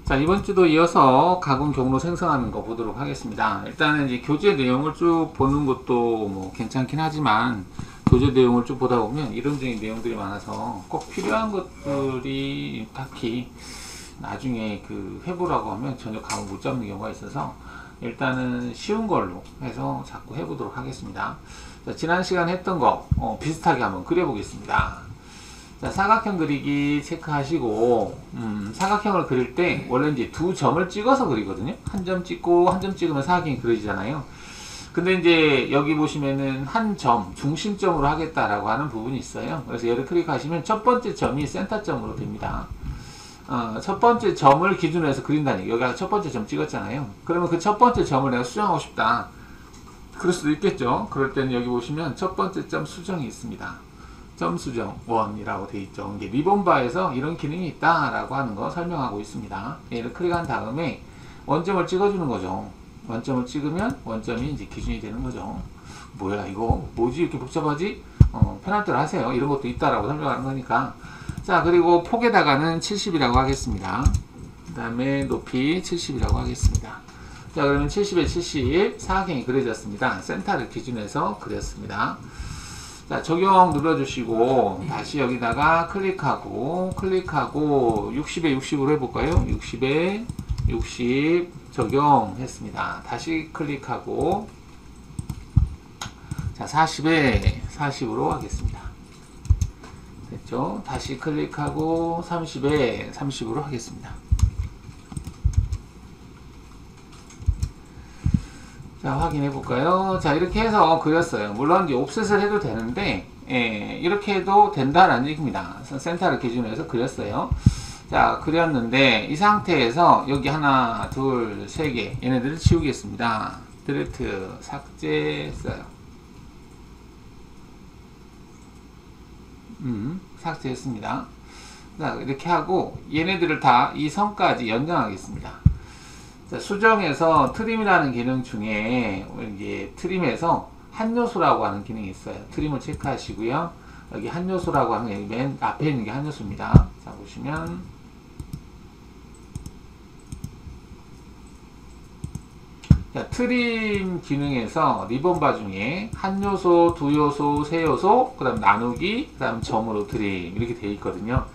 자, 이번 주도 이어서 가공 경로 생성하는 거 보도록 하겠습니다. 일단은 이제 교재 내용을 쭉 보는 것도 뭐 괜찮긴 하지만 교재 내용을 쭉 보다 보면 이론적인 내용들이 많아서 꼭 필요한 것들이 딱히 나중에 그 해보라고 하면 전혀 감을 못 잡는 경우가 있어서 일단은 쉬운 걸로 해서 자꾸 해보도록 하겠습니다. 자, 지난 시간 했던 거 비슷하게 한번 그려보겠습니다. 자, 사각형 그리기 체크하시고 사각형을 그릴 때 원래 이제 두 점을 찍어서 그리거든요. 한 점 찍고 한 점 찍으면 사각형이 그려지잖아요. 근데 이제 여기 보시면은 한 점 중심점으로 하겠다라고 하는 부분이 있어요. 그래서 얘를 클릭하시면 첫 번째 점이 센터점으로 됩니다. 첫 번째 점을 기준으로 해서 그린다는 얘기. 여기가 첫 번째 점 찍었잖아요. 그러면 그 첫 번째 점을 내가 수정하고 싶다. 그럴 수도 있겠죠. 그럴 때는 여기 보시면 첫 번째 점 수정이 있습니다. 점 수정 1이라고 되어 있죠. 이게 리본바에서 이런 기능이 있다라고 하는 거 설명하고 있습니다. 얘를 클릭한 다음에 원점을 찍어주는 거죠. 원점을 찍으면 원점이 이제 기준이 되는 거죠. 뭐야 이거 뭐지 이렇게 복잡하지? 편할 대로 하세요. 이런 것도 있다라고 설명하는 거니까. 자, 그리고 폭에다가는 70이라고 하겠습니다. 그 다음에 높이 70이라고 하겠습니다. 자, 그러면 70에 70 사각형이 그려졌습니다. 센터를 기준해서 그렸습니다. 자, 적용 눌러주시고 다시 여기다가 클릭하고 60에 60으로 해볼까요? 60에 60 적용했습니다. 다시 클릭하고 자, 40에 40으로 하겠습니다. 됐죠? 다시 클릭하고 30에 30으로 하겠습니다. 자, 확인해 볼까요? 자, 이렇게 해서 그렸어요. 물론 이제 옵셋을 해도 되는데 이렇게 해도 된다라는 얘기입니다. 센터를 기준으로 해서 그렸어요. 자, 그렸는데 이 상태에서 여기 하나, 둘, 세 개 얘네들을 지우겠습니다. 딜리트 삭제했어요. 삭제했습니다. 자, 이렇게 하고 얘네들을 다 이 선까지 연장하겠습니다. 자, 수정에서 트림이라는 기능 중에 이제 트림에서 한 요소라고 하는 기능이 있어요. 트림을 체크하시고요. 여기 한 요소라고 하는 게 맨 앞에 있는 게 한 요소입니다. 자, 보시면 자, 트림 기능에서 리본바 중에 한 요소, 두 요소, 세 요소, 그 다음 나누기, 그 다음 점으로 트림 이렇게 되어 있거든요.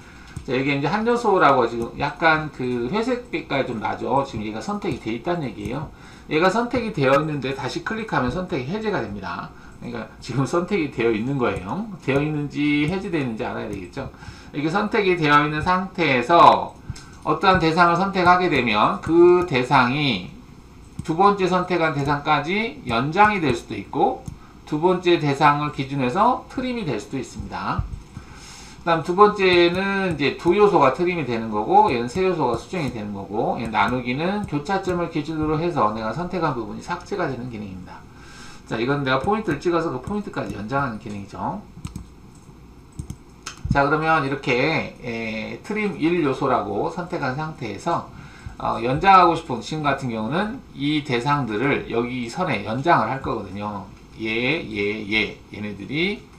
자, 이게 이제 한 요소라고 지금 약간 그 회색 빛깔 좀 나죠. 지금 얘가 선택이 되어 있다는 얘기예요. 얘가 선택이 되어 있는데 다시 클릭하면 선택이 해제가 됩니다. 그러니까 지금 선택이 되어 있는 거예요. 되어 있는지 해제되어 있는지 알아야 되겠죠. 이게 선택이 되어 있는 상태에서 어떠한 대상을 선택하게 되면 그 대상이 두 번째 선택한 대상까지 연장이 될 수도 있고 두 번째 대상을 기준해서 트림이 될 수도 있습니다. 그 다음 두 번째는 이제 두 요소가 트림이 되는 거고 얘는 세 요소가 수정이 되는 거고 얘는 나누기는 교차점을 기준으로 해서 내가 선택한 부분이 삭제가 되는 기능입니다. 자, 이건 내가 포인트를 찍어서 그 포인트까지 연장하는 기능이죠. 자, 그러면 이렇게 트림 1요소라고 선택한 상태에서 연장하고 싶은 지금 같은 경우는 이 대상들을 여기 선에 연장을 할 거거든요. 얘네들이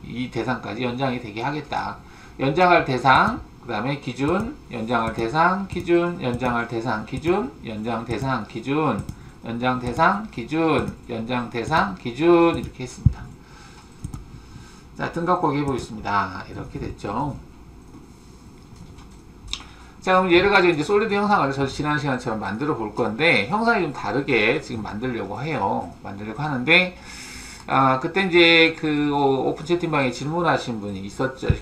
이 대상까지 연장이 되게 하겠다. 연장할 대상, 그 다음에 기준, 연장할 대상, 기준, 연장할 대상, 기준, 연장 대상, 기준, 연장 대상, 기준, 연장 대상, 기준 이렇게 했습니다. 자, 등각 보기 해보겠습니다. 이렇게 됐죠. 자, 그럼 얘를 가지고 이제 솔리드 형상을 저 지난 시간처럼 만들어 볼 건데 형상이 좀 다르게 지금 만들려고 해요. 만들려고 하는데 그때 이제 그 오픈 채팅방에 질문하신 분이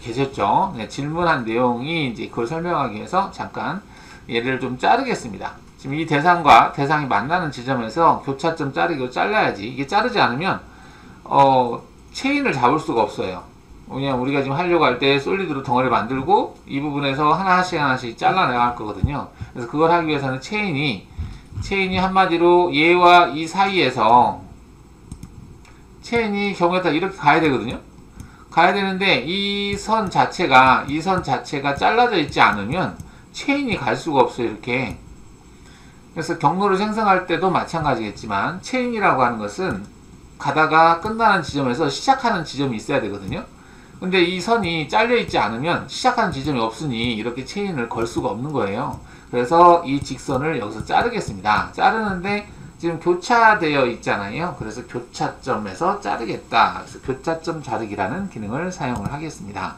계셨죠. 네, 질문한 내용이 이제 그걸 설명하기 위해서 잠깐 얘를 좀 자르겠습니다. 지금 이 대상과 대상이 만나는 지점에서 교차점 자르기로 잘라야지. 이게 자르지 않으면 체인을 잡을 수가 없어요. 왜냐면 우리가 지금 하려고 할 때 솔리드로 덩어리를 만들고 이 부분에서 하나씩 잘라내야 할 거거든요. 그래서 그걸 하기 위해서는 체인이 한마디로 얘와 이 사이에서 체인이 경우에 따라 이렇게 가야 되거든요. 가야 되는데 이 선 자체가 잘라져 있지 않으면 체인이 갈 수가 없어요. 이렇게. 그래서 경로를 생성할 때도 마찬가지겠지만 체인이라고 하는 것은 가다가 끝나는 지점에서 시작하는 지점이 있어야 되거든요. 근데 이 선이 잘려 있지 않으면 시작하는 지점이 없으니 이렇게 체인을 걸 수가 없는 거예요. 그래서 이 직선을 여기서 자르겠습니다. 자르는데 지금 교차되어 있잖아요. 그래서 교차점에서 자르겠다. 그래서 교차점 자르기라는 기능을 사용을 하겠습니다.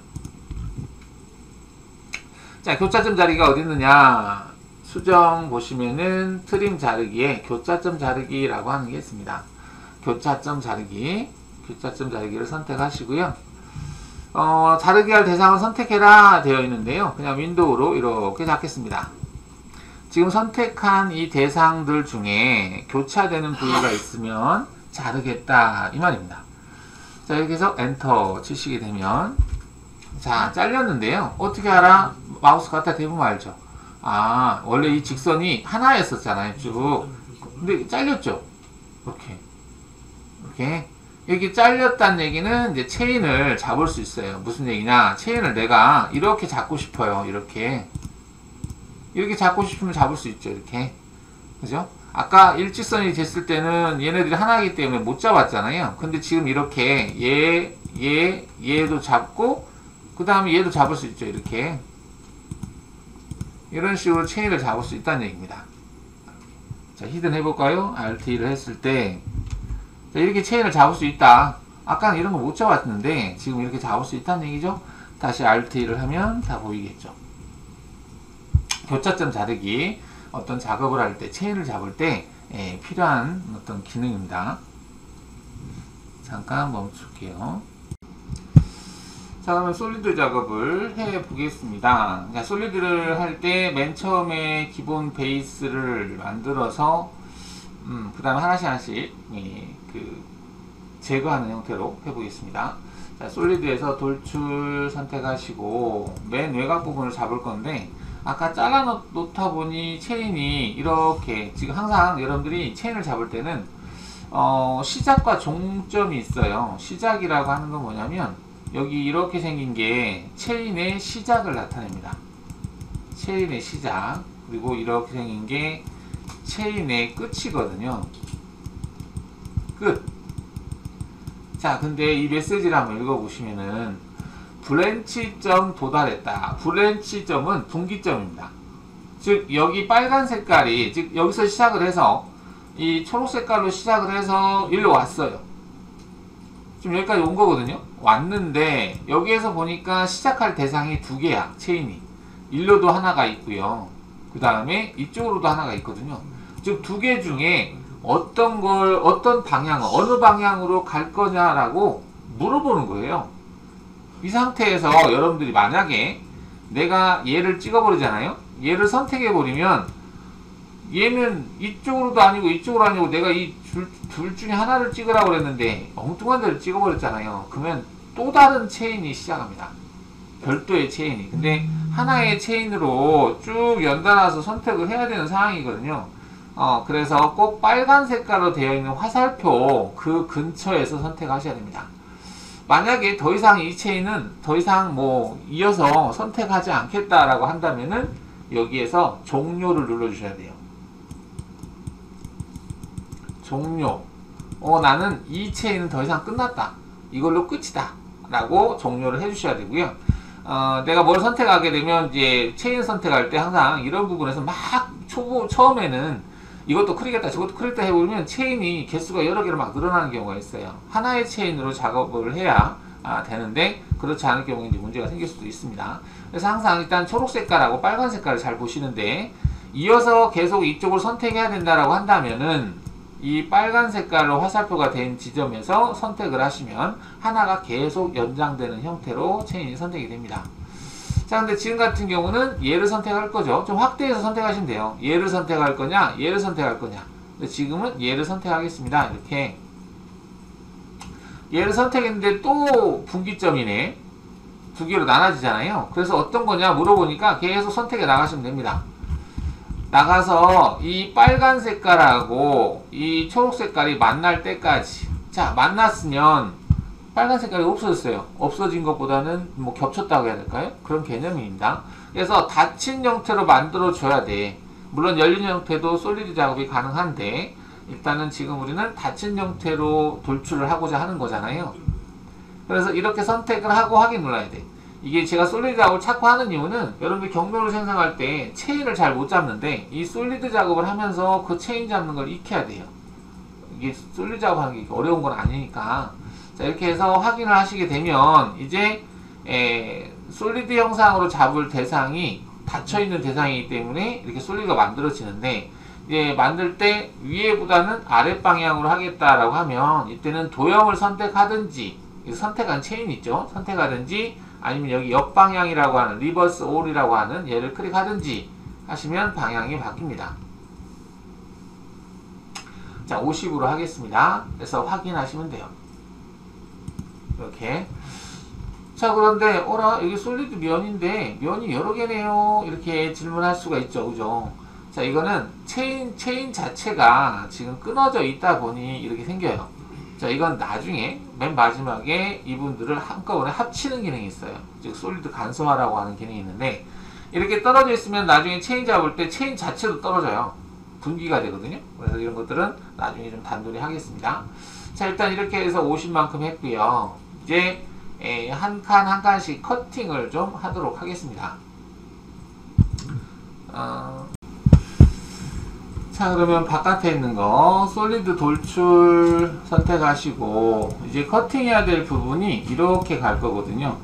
자, 교차점 자르기가 어디 있느냐? 수정 보시면은 트림 자르기에 교차점 자르기라고 하는 게 있습니다. 교차점 자르기를 선택하시고요. 자르기 할 대상을 선택해라 되어 있는데요. 그냥 윈도우로 이렇게 잡겠습니다. 지금 선택한 이 대상들 중에 교차되는 부위가 있으면 자르겠다 이 말입니다. 자, 이렇게 해서 엔터 치시게 되면 자, 잘렸는데요. 어떻게 알아? 마우스 갖다 대보면 알죠. 아, 원래 이 직선이 하나였었잖아요. 쭉. 근데 잘렸죠. 이렇게 여기 잘렸다는 얘기는 이제 체인을 잡을 수 있어요. 무슨 얘기냐? 체인을 내가 이렇게 잡고 싶어요. 이렇게 잡고 싶으면 잡을 수 있죠. 이렇게. 그죠? 아까 일직선이 됐을 때는 얘네들이 하나이기 때문에 못 잡았잖아요. 근데 지금 이렇게 얘도 잡고 그 다음에 얘도 잡을 수 있죠. 이렇게. 이런 식으로 체인을 잡을 수 있다는 얘기입니다. 자, 히든 해볼까요? RT를 했을 때 자, 이렇게 체인을 잡을 수 있다. 아까는 이런 거 못 잡았는데 지금 이렇게 잡을 수 있다는 얘기죠. 다시 RT를 하면 다 보이겠죠. 교차점 자르기, 어떤 작업을 할 때, 체인을 잡을 때 필요한 어떤 기능입니다. 잠깐 멈출게요. 자, 그러면 솔리드 작업을 해 보겠습니다. 자, 솔리드를 할 때 맨 처음에 기본 베이스를 만들어서 그 다음에 하나씩 제거하는 형태로 해 보겠습니다. 자, 솔리드에서 돌출 선택하시고 맨 외곽 부분을 잡을 건데 아까 잘라 놓다 보니 체인이 이렇게 지금 항상 여러분들이 체인을 잡을 때는 시작과 종점이 있어요. 시작이라고 하는 건 뭐냐면 여기 이렇게 생긴 게 체인의 시작을 나타냅니다. 체인의 시작. 그리고 이렇게 생긴 게 체인의 끝이거든요. 끝. 자, 근데 이 메시지를 한번 읽어보시면은 브랜치점 도달했다. 브랜치점은 분기점입니다. 즉 여기 빨간 색깔이 즉 여기서 시작을 해서 이 초록 색깔로 시작을 해서 일로 왔어요. 지금 여기까지 온 거거든요. 왔는데 여기에서 보니까 시작할 대상이 두 개야. 체인이. 일로도 하나가 있고요. 그 다음에 이쪽으로도 하나가 있거든요. 즉 두 개 중에 어떤 방향, 어느 방향으로 갈 거냐라고 물어보는 거예요. 이 상태에서 여러분들이 만약에 내가 얘를 찍어버리잖아요. 얘를 선택해버리면 얘는 이쪽으로도 아니고 이쪽으로 아니고 내가 이 둘 중에 하나를 찍으라고 그랬는데 엉뚱한 데를 찍어버렸잖아요. 그러면 또 다른 체인이 시작합니다. 별도의 체인이. 근데 하나의 체인으로 쭉 연달아서 선택을 해야 되는 상황이거든요. 그래서 꼭 빨간 색깔로 되어 있는 화살표 그 근처에서 선택하셔야 됩니다. 만약에 더 이상 이 체인은 더 이상 이어서 선택하지 않겠다라고 한다면은 여기에서 종료를 눌러주셔야 돼요. 종료. 나는 이 체인은 더 이상 끝났다. 이걸로 끝이다. 라고 종료를 해주셔야 되고요. 내가 뭘 선택하게 되면 이제 체인 선택할 때 항상 이런 부분에서 막 처음에는 이것도 크리겠다 저것도 크리겠다 해보면 체인이 개수가 여러 개로 막 늘어나는 경우가 있어요. 하나의 체인으로 작업을 해야 되는데 그렇지 않을 경우에 이제 문제가 생길 수도 있습니다. 그래서 항상 일단 초록 색깔하고 빨간 색깔을 잘 보시는데 이어서 계속 이쪽을 선택해야 된다라고 한다면은 이 빨간 색깔로 화살표가 된 지점에서 선택을 하시면 하나가 계속 연장되는 형태로 체인이 선택이 됩니다. 자, 근데 지금 같은 경우는 얘를 선택할 거죠. 좀 확대해서 선택하시면 돼요. 얘를 선택할 거냐, 얘를 선택할 거냐. 근데 지금은 얘를 선택하겠습니다. 이렇게. 얘를 선택했는데 또 분기점이네. 두 개로 나눠지잖아요. 그래서 어떤 거냐 물어보니까 계속 선택해 나가시면 됩니다. 나가서 이 빨간 색깔하고 이 초록 색깔이 만날 때까지. 자, 만났으면 빨간 색깔이 없어졌어요. 없어진 것보다는 겹쳤다고 해야 될까요? 그런 개념입니다. 그래서 닫힌 형태로 만들어 줘야 돼. 물론 열린 형태도 솔리드 작업이 가능한데 일단은 지금 우리는 닫힌 형태로 돌출을 하고자 하는 거잖아요. 그래서 이렇게 선택을 하고 확인 눌러야 돼. 이게 제가 솔리드 작업을 자꾸 하는 이유는 여러분들 경로를 생성할 때 체인을 잘 못 잡는데 이 솔리드 작업을 하면서 그 체인 잡는 걸 익혀야 돼요. 이게 솔리드 작업하는 게 어려운 건 아니니까. 자, 이렇게 해서 확인을 하시게 되면 이제 솔리드 형상으로 잡을 대상이 닫혀있는 대상이기 때문에 이렇게 솔리드가 만들어지는데, 이제 만들 때 위에보다는 아래 방향으로 하겠다라고 하면 이때는 도형을 선택하든지, 선택한 체인 있죠, 선택하든지, 아니면 여기 옆방향이라고 하는 리버스 올이라고 하는 얘를 클릭하든지 하시면 방향이 바뀝니다. 자, 50으로 하겠습니다. 그래서 확인하시면 돼요. 이렇게. 자, 그런데 어라, 여기 솔리드 면인데 면이 여러 개네요, 이렇게 질문할 수가 있죠, 그죠? 자, 이거는 체인 자체가 지금 끊어져 있다 보니 이렇게 생겨요. 자, 이건 나중에 맨 마지막에 이분들을 한꺼번에 합치는 기능이 있어요. 즉 솔리드 간소화라고 하는 기능이 있는데, 이렇게 떨어져 있으면 나중에 체인 잡을 때 체인 자체도 떨어져요. 분기가 되거든요. 그래서 이런 것들은 나중에 좀 단돌이 하겠습니다. 자, 일단 이렇게 해서 50만큼 했고요. 이제 한 칸 한 칸씩 커팅을 좀 하도록 하겠습니다. 자, 그러면 바깥에 있는 거 솔리드 돌출 선택하시고 이제 커팅해야 될 부분이 이렇게 갈 거거든요.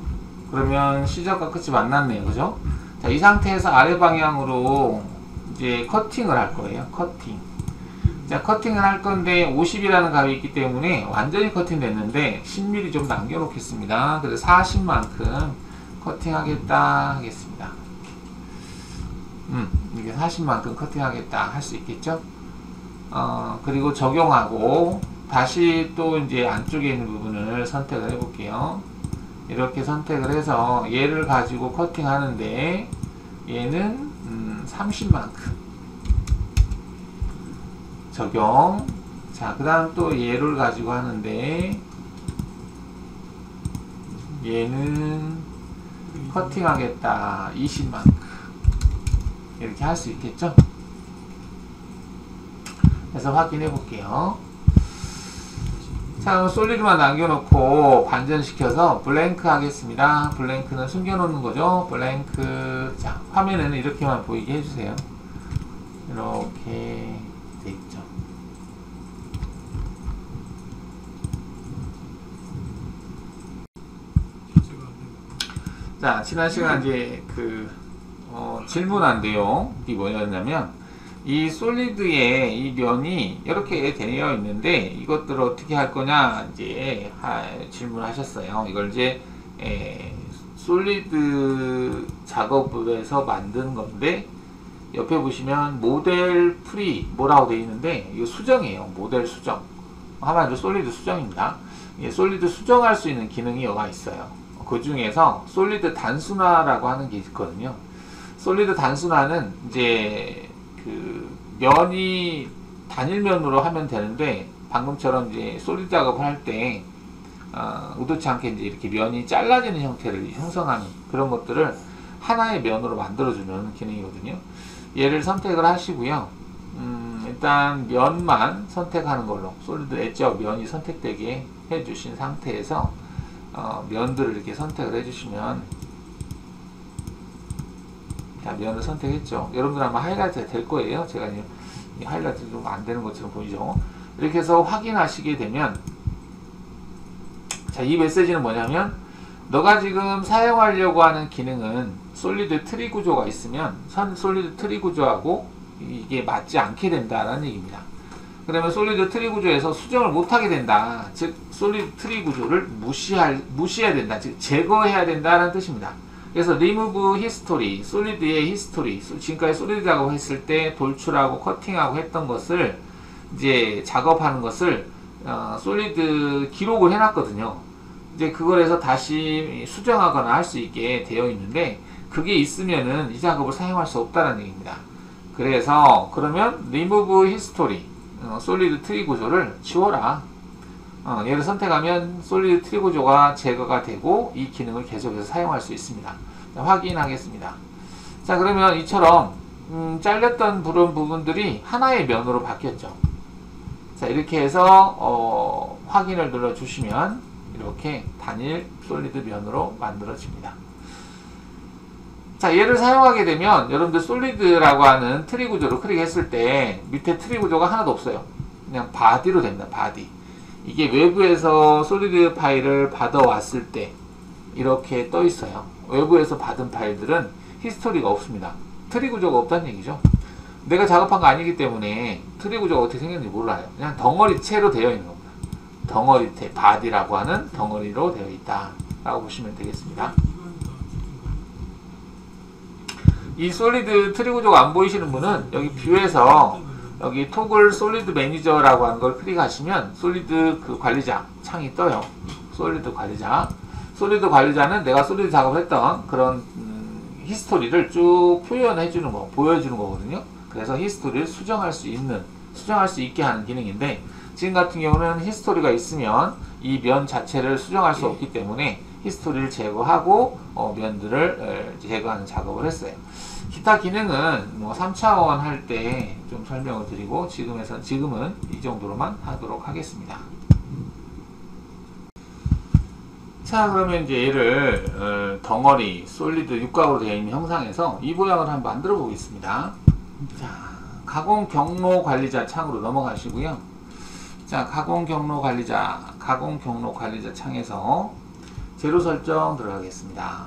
그러면 시작과 끝이 만났네요, 그죠? 자, 이 상태에서 아래 방향으로 이제 커팅을 할 거예요. 커팅. 자, 커팅을 할 건데 50이라는 값이 있기 때문에 완전히 커팅 됐는데 10mm 좀 남겨 놓겠습니다. 그래서 40만큼 커팅하겠다 하겠습니다. 이게 40만큼 커팅하겠다 할 수 있겠죠? 그리고 적용하고 다시 또 이제 안쪽에 있는 부분을 선택을 해 볼게요. 이렇게 선택을 해서 얘를 가지고 커팅하는데 얘는 30만큼 적용. 자, 그 다음 또 얘를 가지고 하는데 얘는 커팅하겠다 20만큼 이렇게 할 수 있겠죠? 그래서 확인해 볼게요. 자, 그럼 솔리드만 남겨놓고 반전시켜서 블랭크 하겠습니다. 블랭크는 숨겨놓는 거죠. 블랭크. 자, 화면에는 이렇게만 보이게 해주세요. 이렇게 돼 있죠. 자, 지난 시간 이제 질문한 내용이 뭐였냐면, 이 솔리드의 이 면이 이렇게 되어 있는데 이것들을 어떻게 할 거냐 이제 질문하셨어요. 이걸 이제 솔리드 작업부에서 만든 건데, 옆에 보시면 모델 프리 뭐라고 되어 있는데 이거 수정이에요. 모델 수정. 한마디로 솔리드 수정입니다. 솔리드 수정할 수 있는 기능이 여기가 있어요. 그 중에서 솔리드 단순화라고 하는 게 있거든요. 솔리드 단순화는 이제 면이 단일면으로 하면 되는데, 방금처럼 이제 솔리드 작업을 할 때 의도치 않게 이제 이렇게 면이 잘라지는 형태를 형성하는 그런 것들을 하나의 면으로 만들어주는 기능이거든요. 얘를 선택을 하시고요. 일단 면만 선택하는 걸로, 솔리드 엣지와 면이 선택되게 해주신 상태에서 면들을 이렇게 선택을 해주시면, 자, 면을 선택했죠. 여러분들 아마 하이라이트가 될 거예요. 제가 이 하이라이트 좀 안 되는 것처럼 보이죠. 이렇게 해서 확인하시게 되면, 자, 이 메시지는 뭐냐면, 너가 지금 사용하려고 하는 기능은 솔리드 트리 구조가 있으면 솔리드 트리 구조하고 이게 맞지 않게 된다라는 얘기입니다. 그러면 솔리드 트리 구조에서 수정을 못하게 된다. 즉 솔리드 트리 구조를 무시해야 된다. 즉 제거해야 된다는 뜻입니다. 그래서 remove history, 솔리드의 history, 지금까지 솔리드 작업을 했을 때 돌출하고 커팅하고 했던 것을 이제 작업하는 것을 솔리드 기록을 해놨거든요. 이제 그걸 해서 다시 수정하거나 할 수 있게 되어 있는데, 그게 있으면은 이 작업을 사용할 수 없다는 얘기입니다. 그래서 그러면 remove history, 솔리드 트리 구조를 지워라. 얘를 선택하면 솔리드 트리 구조가 제거가 되고 이 기능을 계속해서 사용할 수 있습니다. 자, 확인하겠습니다. 자, 그러면 이처럼 잘렸던 부분들이 하나의 면으로 바뀌었죠. 자, 이렇게 해서 확인을 눌러주시면 이렇게 단일 솔리드 면으로 만들어집니다. 자, 얘를 사용하게 되면 여러분들 솔리드라고 하는 트리 구조로 클릭했을 때 밑에 트리 구조가 하나도 없어요. 그냥 바디로 됩니다. 바디. 이게 외부에서 솔리드 파일을 받아왔을 때 이렇게 떠 있어요. 외부에서 받은 파일들은 히스토리가 없습니다. 트리 구조가 없다는 얘기죠. 내가 작업한 거 아니기 때문에 트리 구조가 어떻게 생겼는지 몰라요. 그냥 덩어리체로 되어 있는 겁니다. 덩어리체, 바디라고 하는 덩어리로 되어 있다 라고 보시면 되겠습니다. 이 솔리드 트리 구조가 안 보이시는 분은 여기 뷰에서 여기 토글 솔리드 매니저라고 하는 걸 클릭하시면 솔리드 그 관리자 창이 떠요. 솔리드 관리자. 솔리드 관리자는 내가 솔리드 작업을 했던 그런 히스토리를 쭉 표현해 주는 거, 보여주는 거거든요. 그래서 히스토리를 수정할 수 있게 하는 기능인데, 지금 같은 경우는 히스토리가 있으면 이 면 자체를 수정할 수 없기 때문에 히스토리를 제거하고 면들을 제거하는 작업을 했어요. 기타 기능은 뭐 3차원 할 때 좀 설명을 드리고 지금은 이 정도로만 하도록 하겠습니다. 자, 그러면 이제 얘를 덩어리 솔리드 육각으로 되어 있는 형상에서 이 모양을 한번 만들어 보겠습니다. 자, 가공 경로 관리자 창으로 넘어가시고요. 자, 가공 경로 관리자 창에서 재료 설정 들어가겠습니다.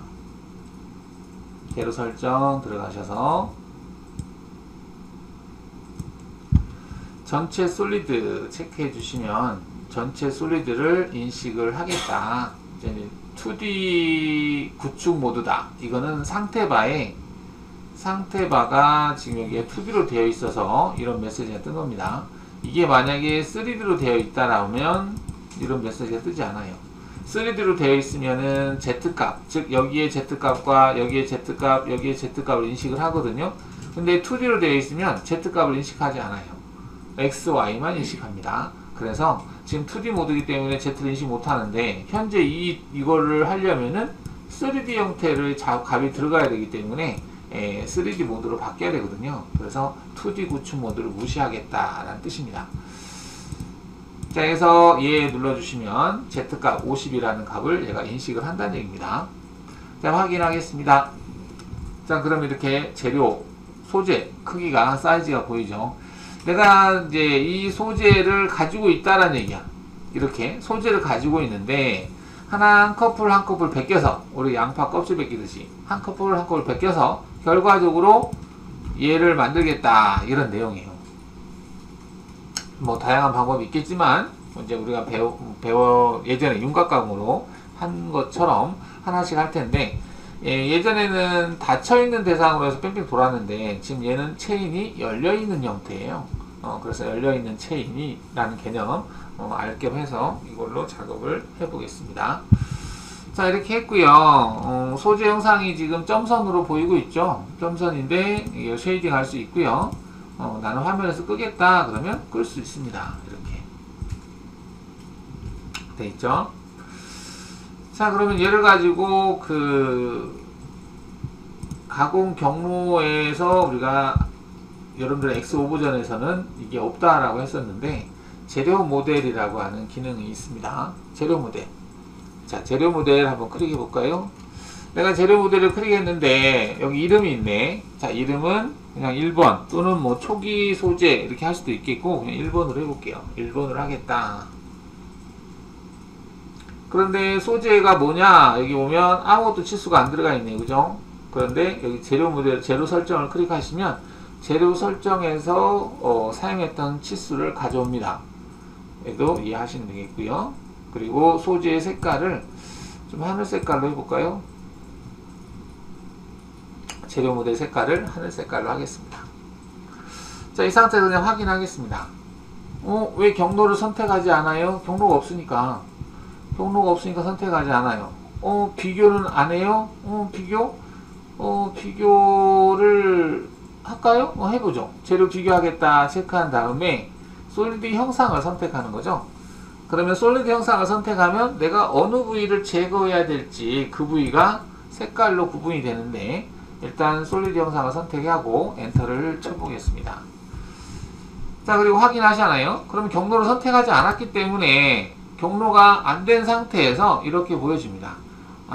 재료 설정 들어가셔서 전체 솔리드 체크해 주시면 전체 솔리드를 인식을 하겠다. 이제 2D 구축 모드다. 이거는 상태바가 지금 여기에 2D로 되어 있어서 이런 메시지가 뜬 겁니다. 이게 만약에 3D로 되어 있다라면 이런 메시지가 뜨지 않아요. 3D로 되어 있으면은 Z값, 즉 여기에 Z값과 여기에 Z값, 여기에 Z값을 인식을 하거든요. 근데 2D로 되어 있으면 Z값을 인식하지 않아요. X, Y만 인식합니다. 그래서 지금 2D 모드이기 때문에 Z를 인식 못하는데, 현재 이거를 하려면은 3D 형태를 값이 들어가야 되기 때문에 3D 모드로 바뀌어야 되거든요. 그래서 2D 구축 모드를 무시하겠다라는 뜻입니다. 자, 그래서 얘 눌러주시면 Z값 50이라는 값을 얘가 인식을 한다는 얘기입니다. 자, 확인하겠습니다. 자, 그럼 이렇게 재료, 소재, 크기가, 사이즈가 보이죠? 내가 이제 이 소재를 가지고 있다라는 얘기야. 이렇게 소재를 가지고 있는데, 한 커플 한 커플 벗겨서, 우리 양파 껍질 벗기듯이 한 커플 한 커플 벗겨서 결과적으로 얘를 만들겠다, 이런 내용이에요. 뭐 다양한 방법이 있겠지만 이제 우리가 예전에 윤곽감으로 한 것처럼 하나씩 할 텐데, 예전에는 닫혀있는 대상으로 해서 뺑뺑 돌았는데 지금 얘는 체인이 열려있는 형태예요. 그래서 열려있는 체인이라는 개념 알겸 해서 이걸로 작업을 해보겠습니다. 자, 이렇게 했고요. 소재 형상이 지금 점선으로 보이고 있죠. 점선인데 이거 쉐이딩 할 수 있고요. 나는 화면에서 끄겠다 그러면 끌 수 있습니다. 이렇게 돼 있죠. 자, 그러면 얘를 가지고 그 가공 경로에서 우리가 여러분들 X5버전에서는 이게 없다라고 했었는데, 재료 모델이라고 하는 기능이 있습니다. 재료 모델. 자, 재료 모델 한번 클릭해 볼까요? 내가 재료 모델을 클릭했는데 여기 이름이 있네. 자, 이름은 그냥 1번 또는 뭐 초기 소재 이렇게 할 수도 있겠고, 그냥 1번으로 해볼게요. 1번으로 하겠다. 그런데 소재가 뭐냐, 여기 보면 아무것도 치수가 안 들어가 있네, 그죠? 그런데 여기 재료 모델, 재료 설정을 클릭하시면 재료 설정에서 사용했던 치수를 가져옵니다. 얘도 이해하시면 되겠고요. 그리고 소재의 색깔을 좀 하늘 색깔로 해볼까요? 재료 모델 색깔을 하늘 색깔로 하겠습니다. 자, 이 상태에서 그냥 확인하겠습니다. 왜 경로를 선택하지 않아요? 경로가 없으니까. 경로가 없으니까 선택하지 않아요. 비교는 안 해요? 비교를 할까요? 해보죠. 재료 비교하겠다 체크한 다음에 솔리드 형상을 선택하는 거죠. 그러면 솔리드 형상을 선택하면 내가 어느 부위를 제거해야 될지 그 부위가 색깔로 구분이 되는데, 일단 솔리드 형상을 선택하고 엔터를 쳐보겠습니다. 자, 그리고 확인하시나요? 그러면 경로를 선택하지 않았기 때문에 경로가 안 된 상태에서 이렇게 보여집니다.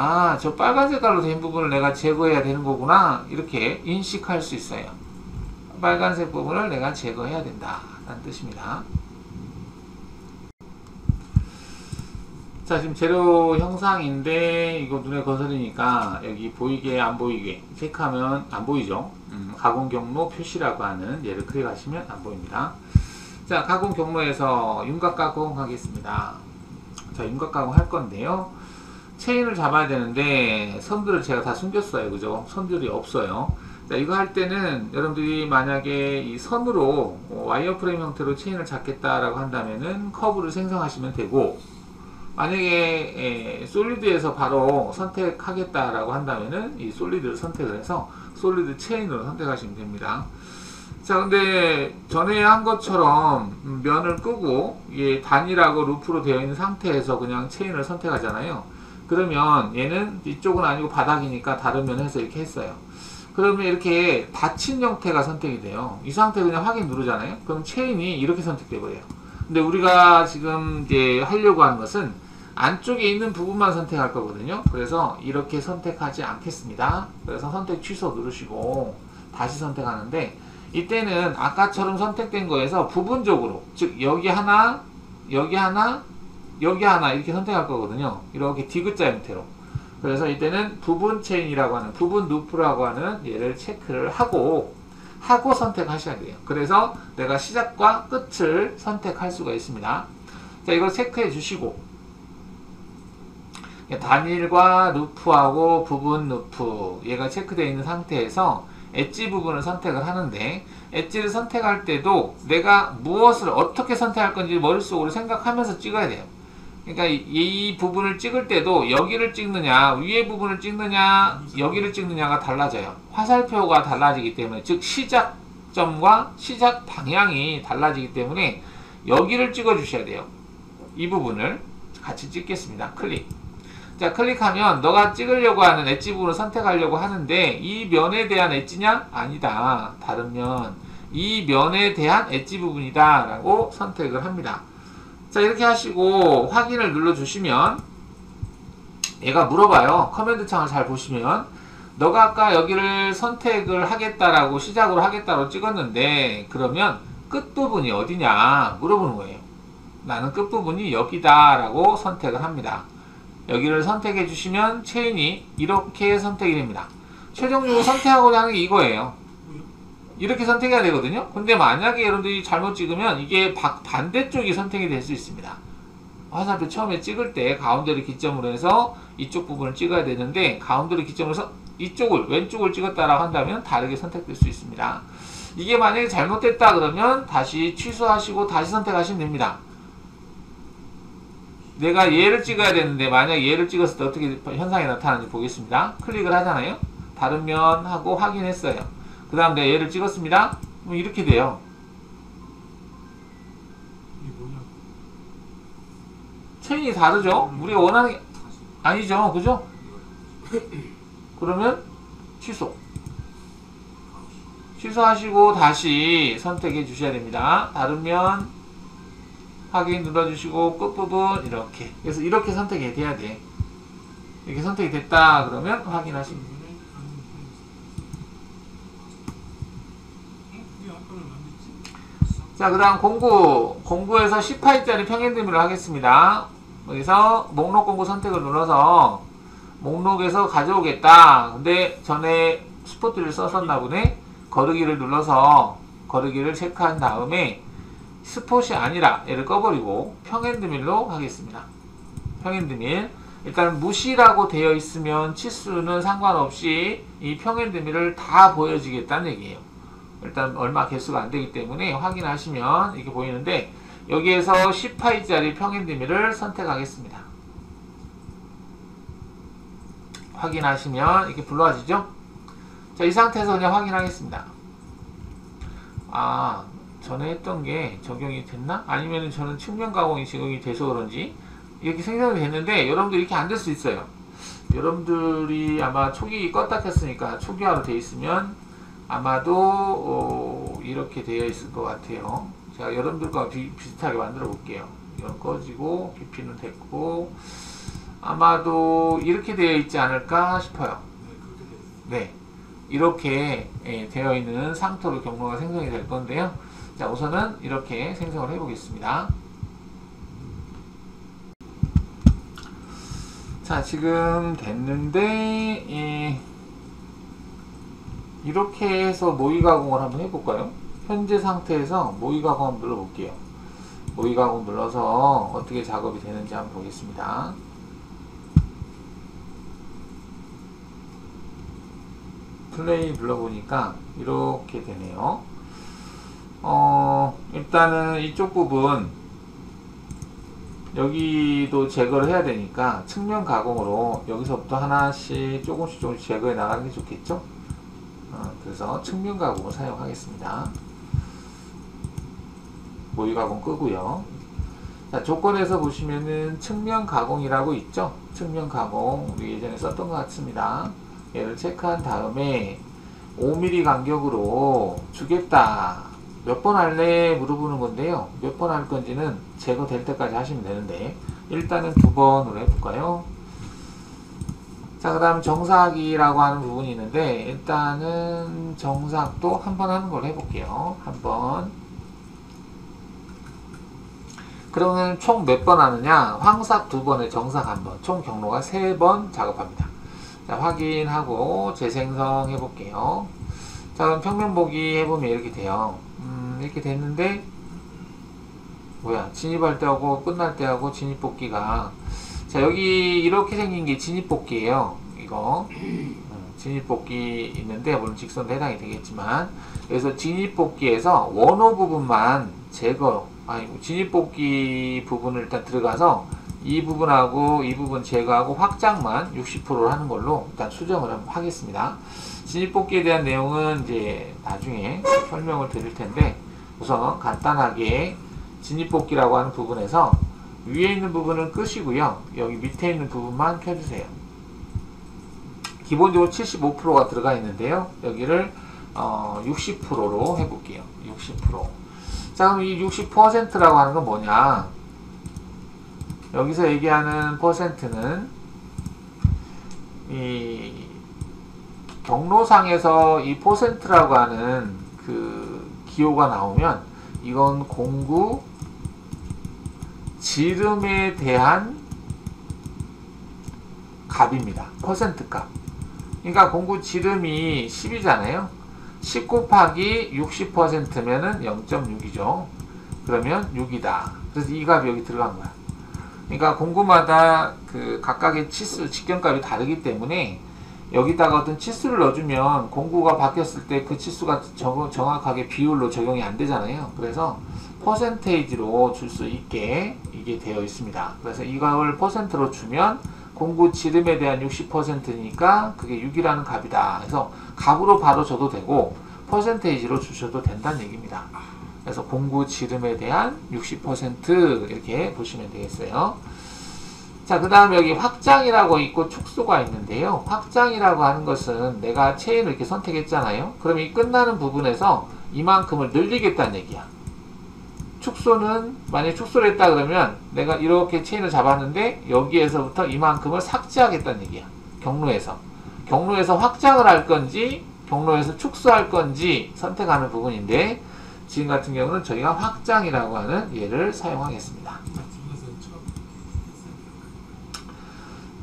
아, 저 빨간 색깔로 된 부분을 내가 제거해야 되는 거구나, 이렇게 인식할 수 있어요. 빨간색 부분을 내가 제거해야 된다 라는 뜻입니다. 자, 지금 재료 형상인데 이거 눈에 거슬리니까 여기 보이게 안 보이게 체크하면 안 보이죠. 가공 경로 표시라고 하는 얘를 클릭하시면 안 보입니다. 자, 가공 경로에서 윤곽 가공 하겠습니다. 자, 윤곽 가공 할 건데요, 체인을 잡아야 되는데 선들을 제가 다 숨겼어요. 그죠? 선들이 없어요. 자, 이거 할 때는 여러분들이 만약에 이 선으로 와이어프레임 형태로 체인을 잡겠다라고 한다면은 커브를 생성하시면 되고, 만약에 솔리드에서 바로 선택하겠다라고 한다면은 이 솔리드를 선택을 해서 솔리드 체인으로 선택하시면 됩니다. 자, 근데 전에 한 것처럼 면을 끄고 이게 단일하고 루프로 되어 있는 상태에서 그냥 체인을 선택하잖아요. 그러면 얘는 이쪽은 아니고 바닥이니까 다른 면 해서 이렇게 했어요. 그러면 이렇게 닫힌 형태가 선택이 돼요. 이 상태 그냥 확인 누르잖아요. 그럼 체인이 이렇게 선택돼 버려요. 근데 우리가 지금 이제 하려고 하는 것은 안쪽에 있는 부분만 선택할 거거든요. 그래서 이렇게 선택하지 않겠습니다. 그래서 선택 취소 누르시고 다시 선택하는데, 이때는 아까처럼 선택된 거에서 부분적으로, 즉 여기 하나, 여기 하나, 여기 하나 이렇게 선택할 거거든요. 이렇게 디귿자 형태로. 그래서 이때는 부분 체인이라고 하는, 부분 루프라고 하는 얘를 체크를 하고 선택하셔야 돼요. 그래서 내가 시작과 끝을 선택할 수가 있습니다. 자, 이걸 체크해 주시고, 단일과 루프하고 부분 루프, 얘가 체크되어 있는 상태에서 엣지 부분을 선택을 하는데, 엣지를 선택할 때도 내가 무엇을 어떻게 선택할 건지 머릿속으로 생각하면서 찍어야 돼요. 그러니까 이 부분을 찍을 때도 여기를 찍느냐, 위에 부분을 찍느냐, 여기를 찍느냐가 달라져요. 화살표가 달라지기 때문에, 즉 시작점과 시작 방향이 달라지기 때문에 여기를 찍어 주셔야 돼요. 이 부분을 같이 찍겠습니다. 클릭. 자, 클릭하면 너가 찍으려고 하는 엣지 부분을 선택하려고 하는데, 이 면에 대한 엣지냐? 아니다. 다른 면. 이 면에 대한 엣지 부분이다 라고 선택을 합니다. 자, 이렇게 하시고 확인을 눌러주시면 얘가 물어봐요. 커맨드 창을 잘 보시면, 너가 아까 여기를 선택을 하겠다라고, 시작으로 하겠다고 찍었는데 그러면 끝부분이 어디냐 물어보는 거예요. 나는 끝부분이 여기다 라고 선택을 합니다. 여기를 선택해 주시면 체인이 이렇게 선택이 됩니다. 최종적으로 선택하고자 하는 게 이거예요. 이렇게 선택해야 되거든요. 근데 만약에 여러분들이 잘못 찍으면 이게 반대쪽이 선택이 될 수 있습니다. 화살표 처음에 찍을 때 가운데를 기점으로 해서 이쪽 부분을 찍어야 되는데, 가운데를 기점으로 해서 이쪽을, 왼쪽을 찍었다라고 한다면 다르게 선택될 수 있습니다. 이게 만약에 잘못됐다 그러면 다시 취소하시고 다시 선택하시면 됩니다. 내가 얘를 찍어야 되는데 만약 얘를 찍었을 때 어떻게 현상이 나타나는지 보겠습니다. 클릭을 하잖아요. 다른 면 하고 확인했어요. 그 다음 내가 얘를 찍었습니다. 그럼 이렇게 돼요. 체인이 다르죠? 우리가 원하는 게 아니죠. 그죠? 그러면 취소. 취소하시고 다시 선택해 주셔야 됩니다. 다른 면 확인 눌러주시고 끝부분 이렇게. 그래서 이렇게 선택이 돼야 돼. 이렇게 선택이 됐다 그러면 확인하시면 됩니다. 자, 그 다음 공구에서 10파이짜리 평행대미를 하겠습니다. 여기서 목록 공구 선택을 눌러서 목록에서 가져오겠다. 근데 전에 스포트를 썼었나 보네. 거르기를 눌러서 거르기를 체크한 다음에 스폿이 아니라 얘를 꺼버리고 평행드밀로 하겠습니다. 평행드밀. 일단 무시라고 되어 있으면 치수는 상관없이 이 평행드밀을 다 보여지겠다는 얘기예요. 일단 얼마 개수가 안 되기 때문에 확인하시면 이렇게 보이는데, 여기에서 10파이짜리 평행드밀을 선택하겠습니다. 확인하시면 이렇게 불러지죠? 자, 이 상태에서 그냥 확인하겠습니다. 아, 전에 했던 게 적용이 됐나? 아니면 저는 측면 가공이 적용이 돼서 그런지 이렇게 생성이 됐는데, 여러분들 이렇게 안 될 수 있어요. 여러분들이 아마 초기 껐다 켰으니까 초기화로 되어 있으면 아마도 이렇게 되어 있을 것 같아요. 제가 여러분들과 비슷하게 만들어 볼게요. 이건 꺼지고 BP는 됐고, 아마도 이렇게 되어 있지 않을까 싶어요. 네, 이렇게 되어 있는 상토로 경로가 생성이 될 건데요. 자, 우선은 이렇게 생성을 해 보겠습니다. 자, 지금 됐는데 이렇게 해서 모의 가공을 한번 해볼까요? 현재 상태에서 모의 가공 한번 눌러볼게요. 모의 가공 눌러서 어떻게 작업이 되는지 한번 보겠습니다. 플레이 눌러보니까 이렇게 되네요. 일단은 이쪽 부분 여기도 제거를 해야 되니까 측면 가공으로 여기서부터 하나씩 조금씩 제거해 나가는 게 좋겠죠? 그래서 측면 가공을 사용하겠습니다. 모의 가공 끄고요. 자, 조건에서 보시면은 측면 가공이라고 있죠? 측면 가공 우리 예전에 썼던 것 같습니다. 얘를 체크한 다음에 5mm 간격으로 주겠다. 몇 번 할래? 물어보는 건데요. 몇 번 할 건지는 제거될 때까지 하시면 되는데 일단은 2번으로 해볼까요? 자, 그 다음 정삭이라고 하는 부분이 있는데 일단은 정삭도 한 번 하는 걸 해볼게요. 한 번. 그러면 총 몇 번 하느냐? 황삭 2번에 정삭 1번. 총 경로가 3번 작업합니다. 자, 확인하고 재생성 해볼게요. 자, 그럼 평면 보기 해보면 이렇게 돼요. 이렇게 됐는데 뭐야, 진입할 때하고 끝날 때하고 진입 뽑기가, 자, 여기 이렇게 생긴 게 진입 뽑기예요. 이거 진입 뽑기 있는데 물론 직선도 해당이 되겠지만, 그래서 진입 뽑기에서 원호 부분만 제거, 진입 뽑기 부분을 일단 들어가서 이 부분하고 이 부분 제거하고 확장만 60%를 하는 걸로 일단 수정을 한번 하겠습니다. 진입 뽑기에 대한 내용은 이제 나중에 설명을 드릴 텐데, 우선 간단하게 진입 뽑기라고 하는 부분에서 위에 있는 부분은 끄시고요. 여기 밑에 있는 부분만 켜주세요. 기본적으로 75%가 들어가 있는데요. 여기를 60%로 해볼게요. 60%. 자, 그럼 이 60%라고 하는 건 뭐냐? 여기서 얘기하는 퍼센트는 이 경로상에서 이 퍼센트라고 하는 그 기호가 나오면 이건 공구 지름에 대한 값입니다. 퍼센트 값. 그러니까 공구 지름이 10이잖아요. 10 곱하기 60%면은 0.6이죠. 그러면 6이다. 그래서 이 값이 여기 들어간 거야. 그러니까 공구마다 그 각각의 치수, 직경값이 다르기 때문에 여기다가 어떤 치수를 넣어주면 공구가 바뀌었을 때 그 치수가 정확하게 비율로 적용이 안 되잖아요. 그래서 퍼센테이지로 줄 수 있게 이게 되어 있습니다. 그래서 이걸 퍼센트로 주면 공구 지름에 대한 60%니까 그게 6이라는 값이다. 그래서 값으로 바로 줘도 되고 퍼센테이지로 주셔도 된다는 얘기입니다. 그래서 공구 지름에 대한 60% 이렇게 보시면 되겠어요. 자, 그 다음에 여기 확장이라고 있고 축소가 있는데요. 확장이라고 하는 것은 내가 체인을 이렇게 선택했잖아요. 그럼 이 끝나는 부분에서 이만큼을 늘리겠다는 얘기야. 축소는 만약에 축소를 했다 그러면 내가 이렇게 체인을 잡았는데 여기에서부터 이만큼을 삭제하겠다는 얘기야. 경로에서 확장을 할 건지 경로에서 축소할 건지 선택하는 부분인데, 지금 같은 경우는 저희가 확장이라고 하는 얘를 사용하겠습니다.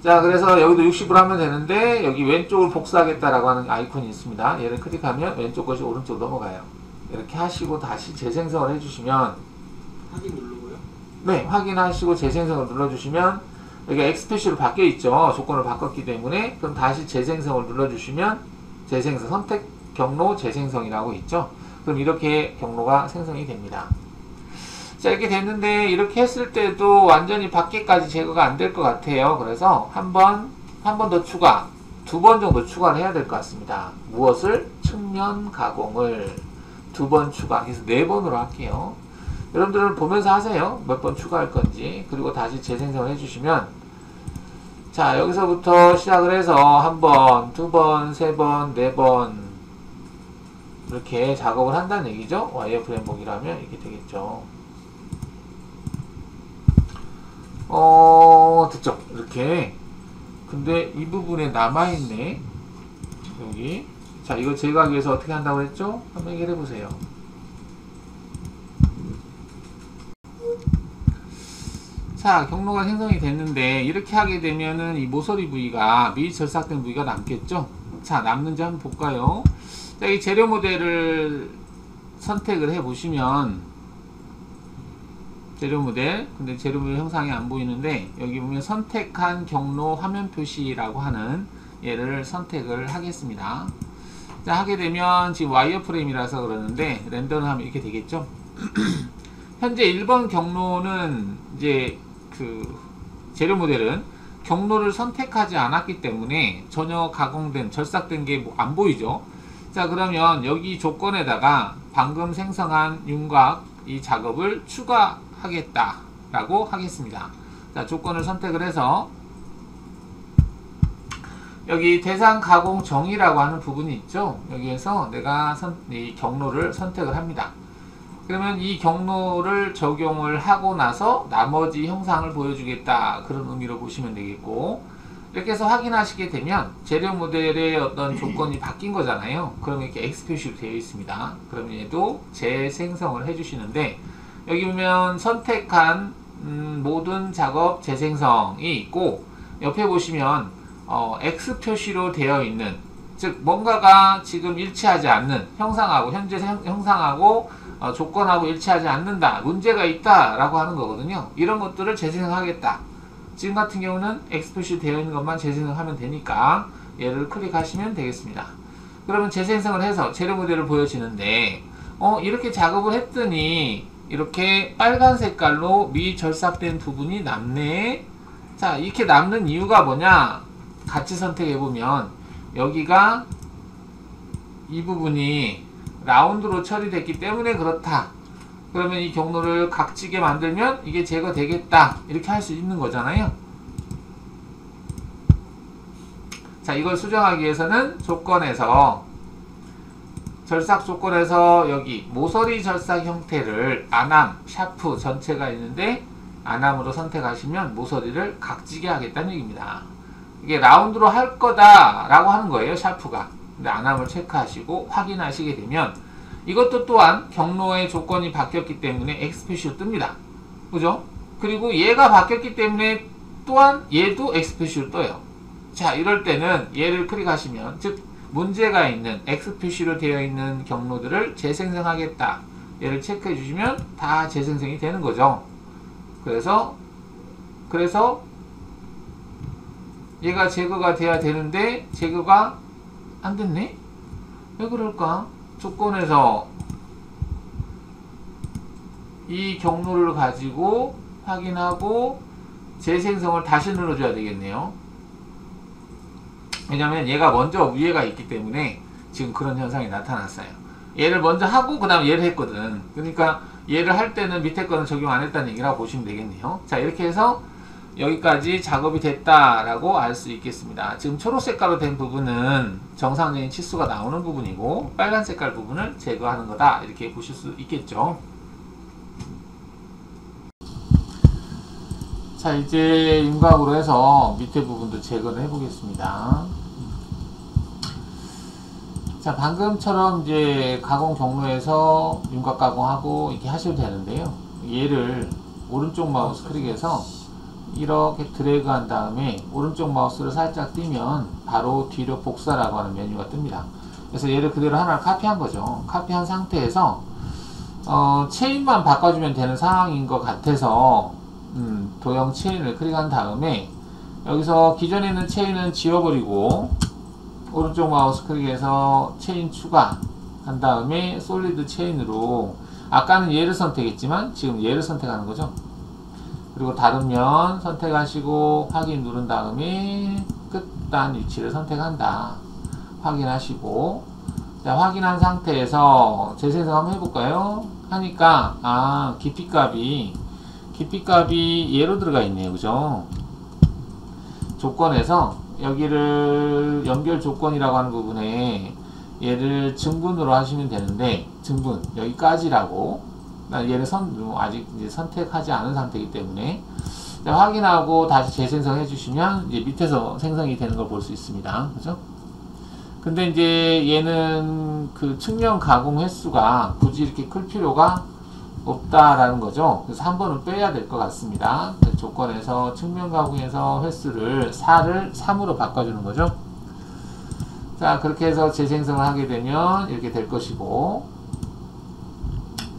자, 그래서 여기도 60으로 하면 되는데 여기 왼쪽을 복사하겠다라고 하는 아이콘이 있습니다. 얘를 클릭하면 왼쪽 것이 오른쪽으로 넘어가요. 이렇게 하시고 다시 재생성을 해주시면, 확인 누르고요? 네, 확인하시고 재생성을 눌러주시면 여기가 X표시로 바뀌어 있죠. 조건을 바꿨기 때문에. 그럼 다시 재생성을 눌러주시면 재생성, 선택 경로 재생성이라고 있죠. 그럼 이렇게 경로가 생성이 됩니다. 자, 이렇게 됐는데 이렇게 했을 때도 완전히 밖에까지 제거가 안 될 것 같아요. 그래서 한 번 더 추가, 2번 정도 추가를 해야 될 것 같습니다. 무엇을? 측면 가공을 2번 추가, 그래서 4번으로 할게요. 여러분들은 보면서 하세요. 몇 번 추가할 건지. 그리고 다시 재생성을 해주시면, 자, 여기서부터 시작을 해서 1번, 2번, 3번, 4번 이렇게 작업을 한다는 얘기죠. 와이어프레임 보기라면 이렇게 되겠죠. 그쵸? 이렇게. 근데 이 부분에 남아있네. 여기. 자, 이거 제거하기 위해서 어떻게 한다고 했죠? 한번 해결해 보세요. 자, 경로가 생성이 됐는데 이렇게 하게 되면은 이 모서리 부위가 미절삭된 부위가 남겠죠? 자, 남는지 한번 볼까요? 자, 이 재료 모델을 선택을 해 보시면 재료 모델, 근데 재료 모델 형상이 안 보이는데 여기 보면 선택한 경로 화면 표시라고 하는 얘를 선택을 하겠습니다. 자, 하게 되면 지금 와이어프레임이라서 그러는데 렌더를 하면 이렇게 되겠죠? 현재 1번 경로는 이제 그 재료 모델은 경로를 선택하지 않았기 때문에 전혀 가공된 절삭된 게 안 보이죠. 자, 그러면 여기 조건에다가 방금 생성한 윤곽 이 작업을 추가하겠다 라고 하겠습니다. 자, 조건을 선택을 해서 여기 대상 가공 정의라고 하는 부분이 있죠. 여기에서 내가 이 경로를 선택을 합니다. 그러면 이 경로를 적용을 하고 나서 나머지 형상을 보여주겠다, 그런 의미로 보시면 되겠고, 이렇게 해서 확인하시게 되면 재료 모델의 어떤 조건이 바뀐 거잖아요. 그러면 이렇게 X 표시로 되어 있습니다. 그러면 얘도 재생성을 해주시는데 여기 보면 선택한 모든 작업 재생성이 있고, 옆에 보시면 X 표시로 되어 있는, 즉 뭔가가 지금 일치하지 않는 형상하고 현재 형상하고 조건하고 일치하지 않는다, 문제가 있다 라고 하는 거거든요. 이런 것들을 재생성하겠다. 지금 같은 경우는 X 표시 되어 있는 것만 재생성하면 되니까 얘를 클릭하시면 되겠습니다. 그러면 재생성을 해서 재료 모델을 보여지는데 이렇게 작업을 했더니 이렇게 빨간 색깔로 미절삭된 부분이 남네. 자, 이렇게 남는 이유가 뭐냐, 같이 선택해보면 여기가 이 부분이 라운드로 처리됐기 때문에 그렇다. 그러면 이 경로를 각지게 만들면 이게 제거되겠다, 이렇게 할 수 있는 거잖아요. 자, 이걸 수정하기 위해서는 조건에서 절삭 조건에서 여기 모서리 절삭 형태를 아남, 샤프 전체가 있는데 아남으로 선택하시면 모서리를 각지게 하겠다는 얘기입니다. 이게 라운드로 할 거다 라고 하는 거예요, 샤프가. 근데 아남을 체크하시고 확인하시게 되면 이것도 또한 경로의 조건이 바뀌었기 때문에 X 표시로 뜹니다. 그죠? 그리고 얘가 바뀌었기 때문에 또한 얘도 X 표시로 떠요. 자, 이럴 때는 얘를 클릭하시면, 즉 문제가 있는 X 표시로 되어 있는 경로들을 재생성하겠다, 얘를 체크해 주시면 다 재생성이 되는 거죠. 그래서 얘가 제거가 돼야 되는데 제거가 안 됐네? 왜 그럴까? 조건에서 이 경로를 가지고 확인하고 재생성을 다시 눌러줘야 되겠네요. 왜냐면 얘가 먼저 위에가 있기 때문에 지금 그런 현상이 나타났어요. 얘를 먼저 하고 그 다음에 얘를 했거든. 그러니까 얘를 할 때는 밑에 거는 적용 안 했다는 얘기라고 보시면 되겠네요. 자, 이렇게 해서 여기까지 작업이 됐다라고 알 수 있겠습니다. 지금 초록색깔로 된 부분은 정상적인 치수가 나오는 부분이고, 빨간 색깔 부분을 제거하는 거다, 이렇게 보실 수 있겠죠. 자, 이제 윤곽으로 해서 밑에 부분도 제거를 해 보겠습니다. 자, 방금처럼 이제 가공 경로에서 윤곽 가공하고 이렇게 하셔도 되는데요. 얘를 오른쪽 마우스 클릭해서 이렇게 드래그 한 다음에 오른쪽 마우스를 살짝 띄면 바로 뒤로 복사라고 하는 메뉴가 뜹니다. 그래서 얘를 그대로 하나를 카피한 거죠. 카피한 상태에서 체인만 바꿔주면 되는 상황인 것 같아서 도형 체인을 클릭한 다음에 여기서 기존에 있는 체인은 지워버리고 오른쪽 마우스 클릭해서 체인 추가 한 다음에 솔리드 체인으로, 아까는 얘를 선택했지만 지금 얘를 선택하는 거죠. 그리고 다른 면 선택하시고 확인 누른 다음에 끝단 위치를 선택한다. 확인하시고, 자, 확인한 상태에서 재생성 한번 해볼까요? 하니까 깊이값이 얘로 들어가 있네요. 그죠? 조건에서 여기를 연결 조건이라고 하는 부분에 얘를 증분으로 하시면 되는데, 증분 여기까지라고, 얘를 아직 이제 선택하지 않은 상태이기 때문에 확인하고 다시 재생성해 주시면 이제 밑에서 생성이 되는 걸 볼 수 있습니다. 그죠? 근데 이제 얘는 그 측면 가공 횟수가 굳이 이렇게 클 필요가 없다라는 거죠. 그래서 한 번은 빼야 될 것 같습니다. 조건에서 측면 가공에서 횟수를 4를 3으로 바꿔주는 거죠. 자, 그렇게 해서 재생성을 하게 되면 이렇게 될 것이고,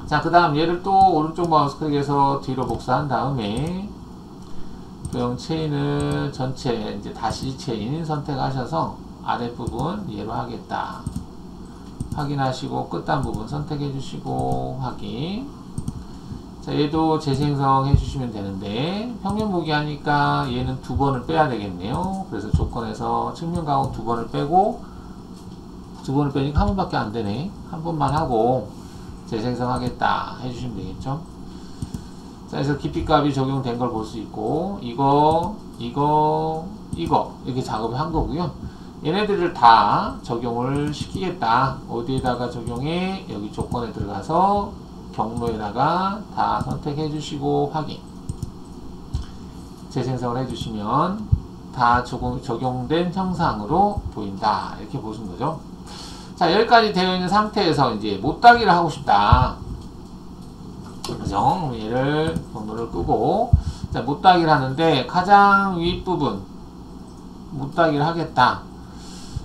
자, 그 다음 얘를 또 오른쪽 마우스 클릭해서 뒤로 복사한 다음에 도형 체인을 전체 이제 다시 체인 선택하셔서 아랫부분 얘로 하겠다. 확인하시고 끝단 부분 선택해 주시고 확인. 자, 얘도 재생성 해주시면 되는데 평면 보기 하니까 얘는 2번을 빼야 되겠네요. 그래서 조건에서 측면 가공 2번을 빼고 2번을 빼니까 한 번밖에 안 되네. 한 번만 하고 재생성 하겠다 해주시면 되겠죠. 자, 그래서 깊이값이 적용된 걸 볼 수 있고 이거 이렇게 작업을 한 거고요. 얘네들을 다 적용을 시키겠다. 어디에다가 적용해? 여기 조건에 들어가서 경로에다가 다 선택해 주시고 확인. 재생성을 해 주시면 다 적용된 형상으로 보인다. 이렇게 보시는 거죠. 자, 여기까지 되어 있는 상태에서 이제 못따기를 하고 싶다. 그죠? 얘를 경로를 끄고 자, 못따기를 하는데 가장 윗부분 못따기를 하겠다.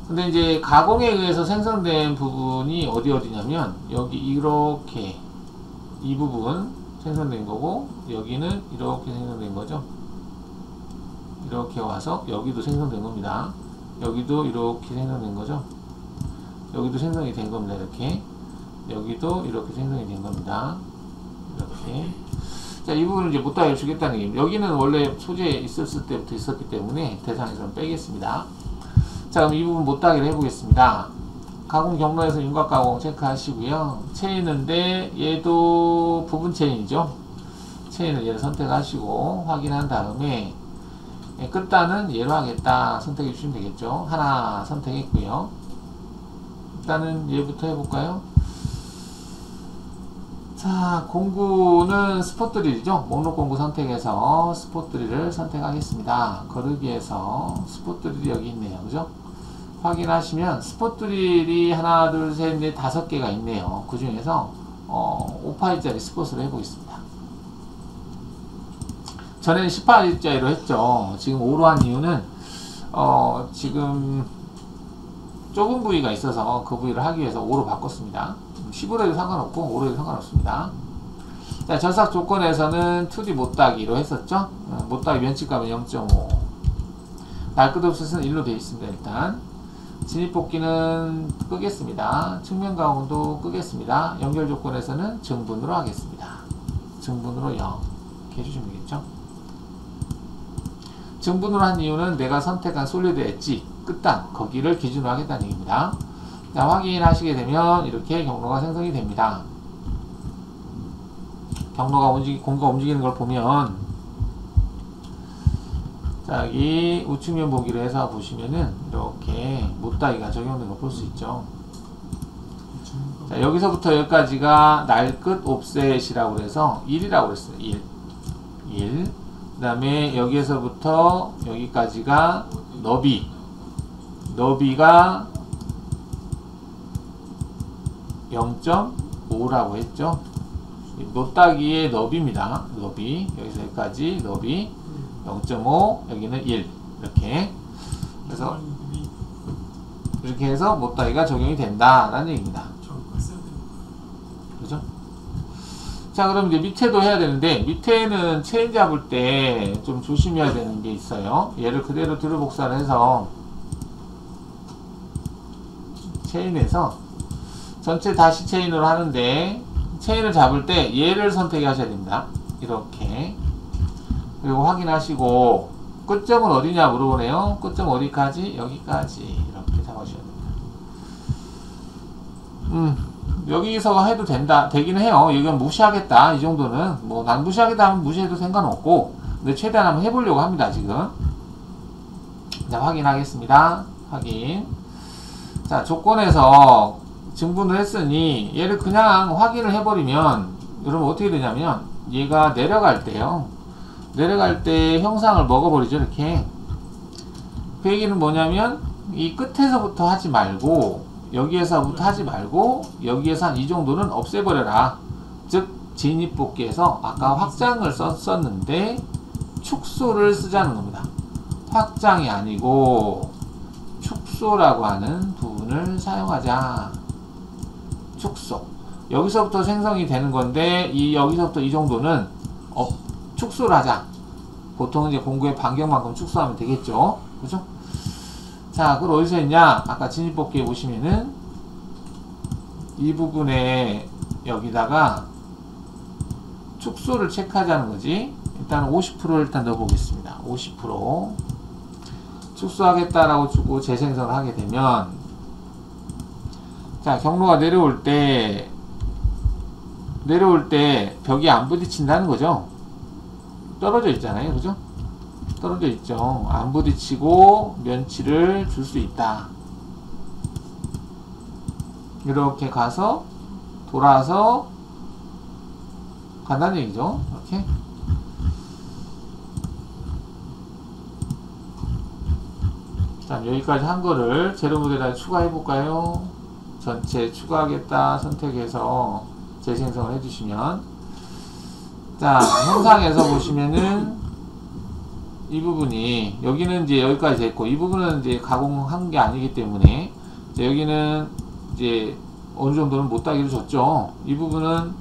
근데 이제 가공에 의해서 생성된 부분이 어디냐면 여기 이렇게 이 부분 생성된 거고 여기는 이렇게 생성된 거죠. 이렇게 와서 여기도 생성된 겁니다. 여기도 이렇게 생성된 거죠. 여기도 생성이 된 겁니다. 이렇게 여기도 이렇게 생성이 된 겁니다. 이렇게. 자, 이 부분을 이제 못따기를 주겠다는 얘기입니다. 여기는 원래 소재에 있었을 때부터 있었기 때문에 대상에서는 빼겠습니다. 자, 그럼 이 부분 못따기를 해보겠습니다. 가공 경로에서 윤곽 가공 체크하시고요. 체인인데 얘도 부분 체인이죠. 체인을 얘를 선택하시고 확인한 다음에 끝단은 얘로 하겠다 선택해 주시면 되겠죠. 하나 선택했고요. 일단은 얘부터 해볼까요? 자, 공구는 스포 드릴이죠. 목록 공구 선택해서 스포 드릴을 선택하겠습니다. 거르기에서 스포 드릴이 여기 있네요. 그죠? 확인하시면 스포 드릴이 하나, 둘, 셋, 넷, 5개가 있네요. 그 중에서 5파일짜리 스폿으로 해보겠습니다. 전에는 10파일짜리로 했죠. 지금 5로 한 이유는 지금 좁은 부위가 있어서 그 부위를 하기 위해서 5로 바꿨습니다. 15로 해도 상관없고 5로 해도 상관없습니다. 자, 전삭 조건에서는 2D 못따기로 했었죠. 못따기 면치값은 0.5. 날 끝 없이는 1로 되어 있습니다. 일단 진입 뽑기는 끄겠습니다. 측면 가공도 끄겠습니다. 연결 조건에서는 정분으로 하겠습니다. 정분으로 0 이렇게 해주시면 되겠죠. 정분으로 한 이유는 내가 선택한 솔리드 엣지 끝단 거기를 기준으로 하겠다는 얘기입니다. 자, 확인하시게 되면 이렇게 경로가 생성이 됩니다. 공구가 움직이는 걸 보면 자, 여기 우측면 보기로 해서 보시면은 이렇게 못따기가 적용된 걸 볼 수 있죠. 자, 여기서부터 여기까지가 날 끝 옵셋이라고 해서 1이라고 그랬어요. 1. 그 다음에 여기에서부터 여기까지가 너비가 0.5라고 했죠. 못따기의 너비입니다. 너비 여기서 여기까지 너비 0.5 여기는 1 이렇게. 그래서 이렇게 해서 못따기가 적용이 된다라는 얘기입니다. 그죠? 자, 그럼 이제 밑에도 해야 되는데 밑에는 체인 잡을 때 좀 조심해야 되는 게 있어요. 얘를 그대로 뒤로 복사를 해서 체인에서 전체 다시 체인으로 하는데 체인을 잡을 때 얘를 선택하셔야 됩니다. 이렇게. 그리고 확인하시고 끝점은 어디냐 물어보네요. 끝점 어디까지? 여기까지 이렇게 잡아주셔야 됩니다. 여기서 해도 되긴 해요. 이건 무시하겠다. 이 정도는 뭐 난 무시하겠다 하면 무시해도 상관없고 근데 최대한 한번 해보려고 합니다. 지금. 자, 확인하겠습니다. 확인. 자, 조건에서 증분을 했으니 얘를 그냥 확인을 해버리면 여러분 어떻게 되냐면 얘가 내려갈 때요. 내려갈 때 형상을 먹어버리죠. 이렇게. 그 얘기는 뭐냐면 이 끝에서부터 하지 말고 여기에서부터 하지 말고 여기에서 한 이 정도는 없애버려라. 즉 진입복귀에서 아까 확장을 썼었는데 축소를 쓰자는 겁니다. 확장이 아니고 축소라고 하는 부분을 사용하자. 축소. 여기서부터 생성이 되는 건데 여기서부터 이 정도는 축소를 하자. 보통 이제 공구의 반경만큼 축소하면 되겠죠. 그죠? 자, 그걸 어디서 했냐? 아까 진입복귀에 보시면은 이 부분에 여기다가 축소를 체크하자는 거지. 일단 50%를 일단 넣어보겠습니다. 50% 축소하겠다라고 주고 재생성을 하게 되면, 자, 경로가 내려올 때 벽이 안 부딪힌다는 거죠. 떨어져 있잖아요. 그죠? 떨어져 있죠. 안 부딪히고 면치를 줄 수 있다. 이렇게 가서 돌아서 간다는 얘기죠. 이렇게. 자, 여기까지 한 거를 제로 모델에 추가해 볼까요? 전체 추가하겠다 선택해서 재생성을 해주시면, 자, 형상에서 보시면은 이 부분이 여기는 이제 여기까지 됐고 이 부분은 이제 가공한 게 아니기 때문에 여기는 이제 어느 정도는 못따기를 줬죠. 이 부분은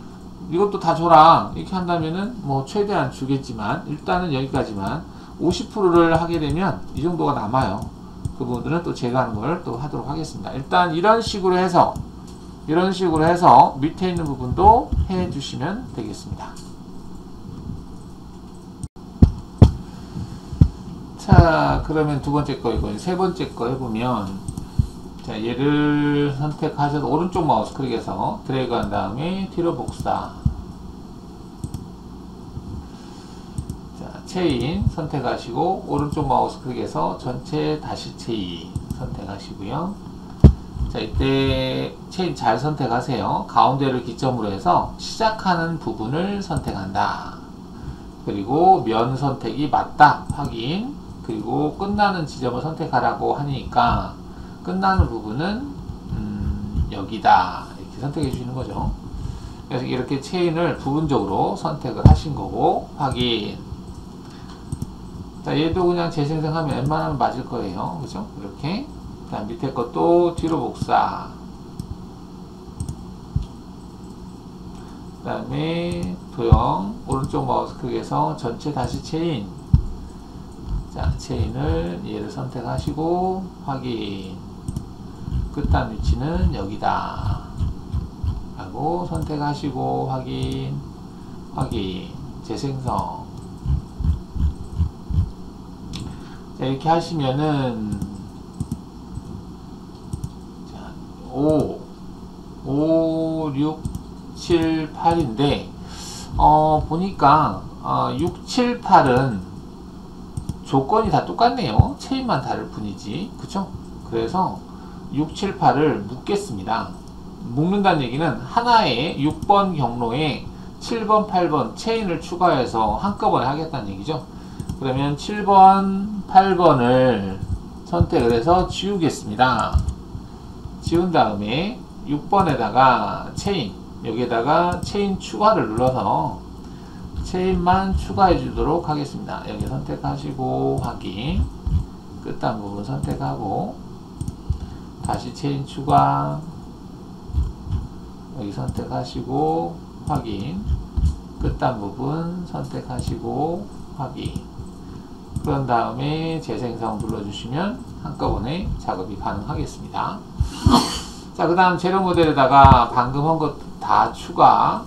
이것도 다 줘라 이렇게 한다면은 뭐 최대한 주겠지만 일단은 여기까지만 50%를 하게 되면 이 정도가 남아요. 그 부분들은 또 제거하는 걸 또 하도록 하겠습니다. 일단 이런 식으로 해서 밑에 있는 부분도 해 주시면 되겠습니다. 자, 그러면 두 번째 거, 이거 세 번째 거 해보면, 자, 얘를 선택하셔서 오른쪽 마우스 클릭해서 드래그 한 다음에 뒤로 복사. 자, 체인 선택하시고 오른쪽 마우스 클릭해서 전체 다시 체인 선택하시고요. 자, 이때 체인 잘 선택하세요. 가운데를 기점으로 해서 시작하는 부분을 선택한다. 그리고 면 선택이 맞다 확인. 그리고 끝나는 지점을 선택하라고 하니까 끝나는 부분은 여기다 이렇게 선택해 주시는 거죠. 그래서 이렇게 체인을 부분적으로 선택을 하신 거고 확인. 자, 얘도 그냥 재생성하면 웬만하면 맞을 거예요. 그죠? 이렇게. 자, 밑에 것도 뒤로 복사. 그 다음에 도형 오른쪽 마우스 클릭해서 전체 다시 체인. 자, 체인을 얘를 선택하시고 확인. 끝단 위치는 여기다 하고 선택하시고 확인. 재생성. 자, 이렇게 하시면은 자, 5, 6, 7, 8인데 보니까 6, 7, 8은 조건이 다 똑같네요. 체인만 다를 뿐이지. 그쵸? 그래서 6, 7, 8을 묶겠습니다. 묶는다는 얘기는 하나의 6번 경로에 7번, 8번 체인을 추가해서 한꺼번에 하겠다는 얘기죠. 그러면 7번, 8번을 선택을 해서 지우겠습니다. 지운 다음에 6번에다가 체인, 여기에다가 체인 추가를 눌러서 체인만 추가해 주도록 하겠습니다. 여기 선택하시고 확인. 끝단 부분 선택하고 다시 체인 추가. 여기 선택하시고 확인. 끝단 부분 선택하시고 확인. 그런 다음에 재생성 눌러주시면 한꺼번에 작업이 가능하겠습니다. 자, 그 다음 재료 모델에다가 방금 한 것 다 추가하시고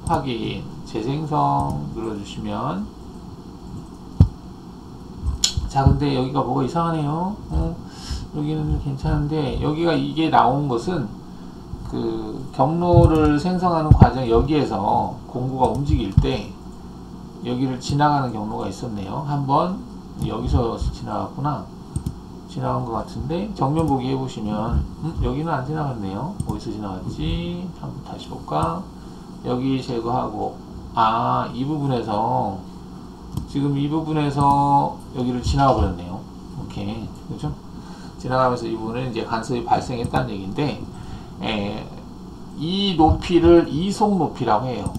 확인. 재생성 눌러주시면, 자, 근데 여기가 뭐가 이상하네요. 여기는 괜찮은데 여기가 이게 나온 것은 그 경로를 생성하는 과정, 여기에서 공구가 움직일 때 여기를 지나가는 경로가 있었네요. 한번 여기서 지나갔구나. 지나간 것 같은데 정면 보기 해보시면 여기는 안 지나갔네요. 어디서 지나갔지? 한번 다시 볼까? 여기 제거하고 이 부분에서 지금 이 부분에서 여기를 지나가 버렸네요. 오케이. 그죠? 지나가면서 이 부분에 이제 간섭이 발생했다는 얘기인데, 이 높이를 이속 높이라고 해요.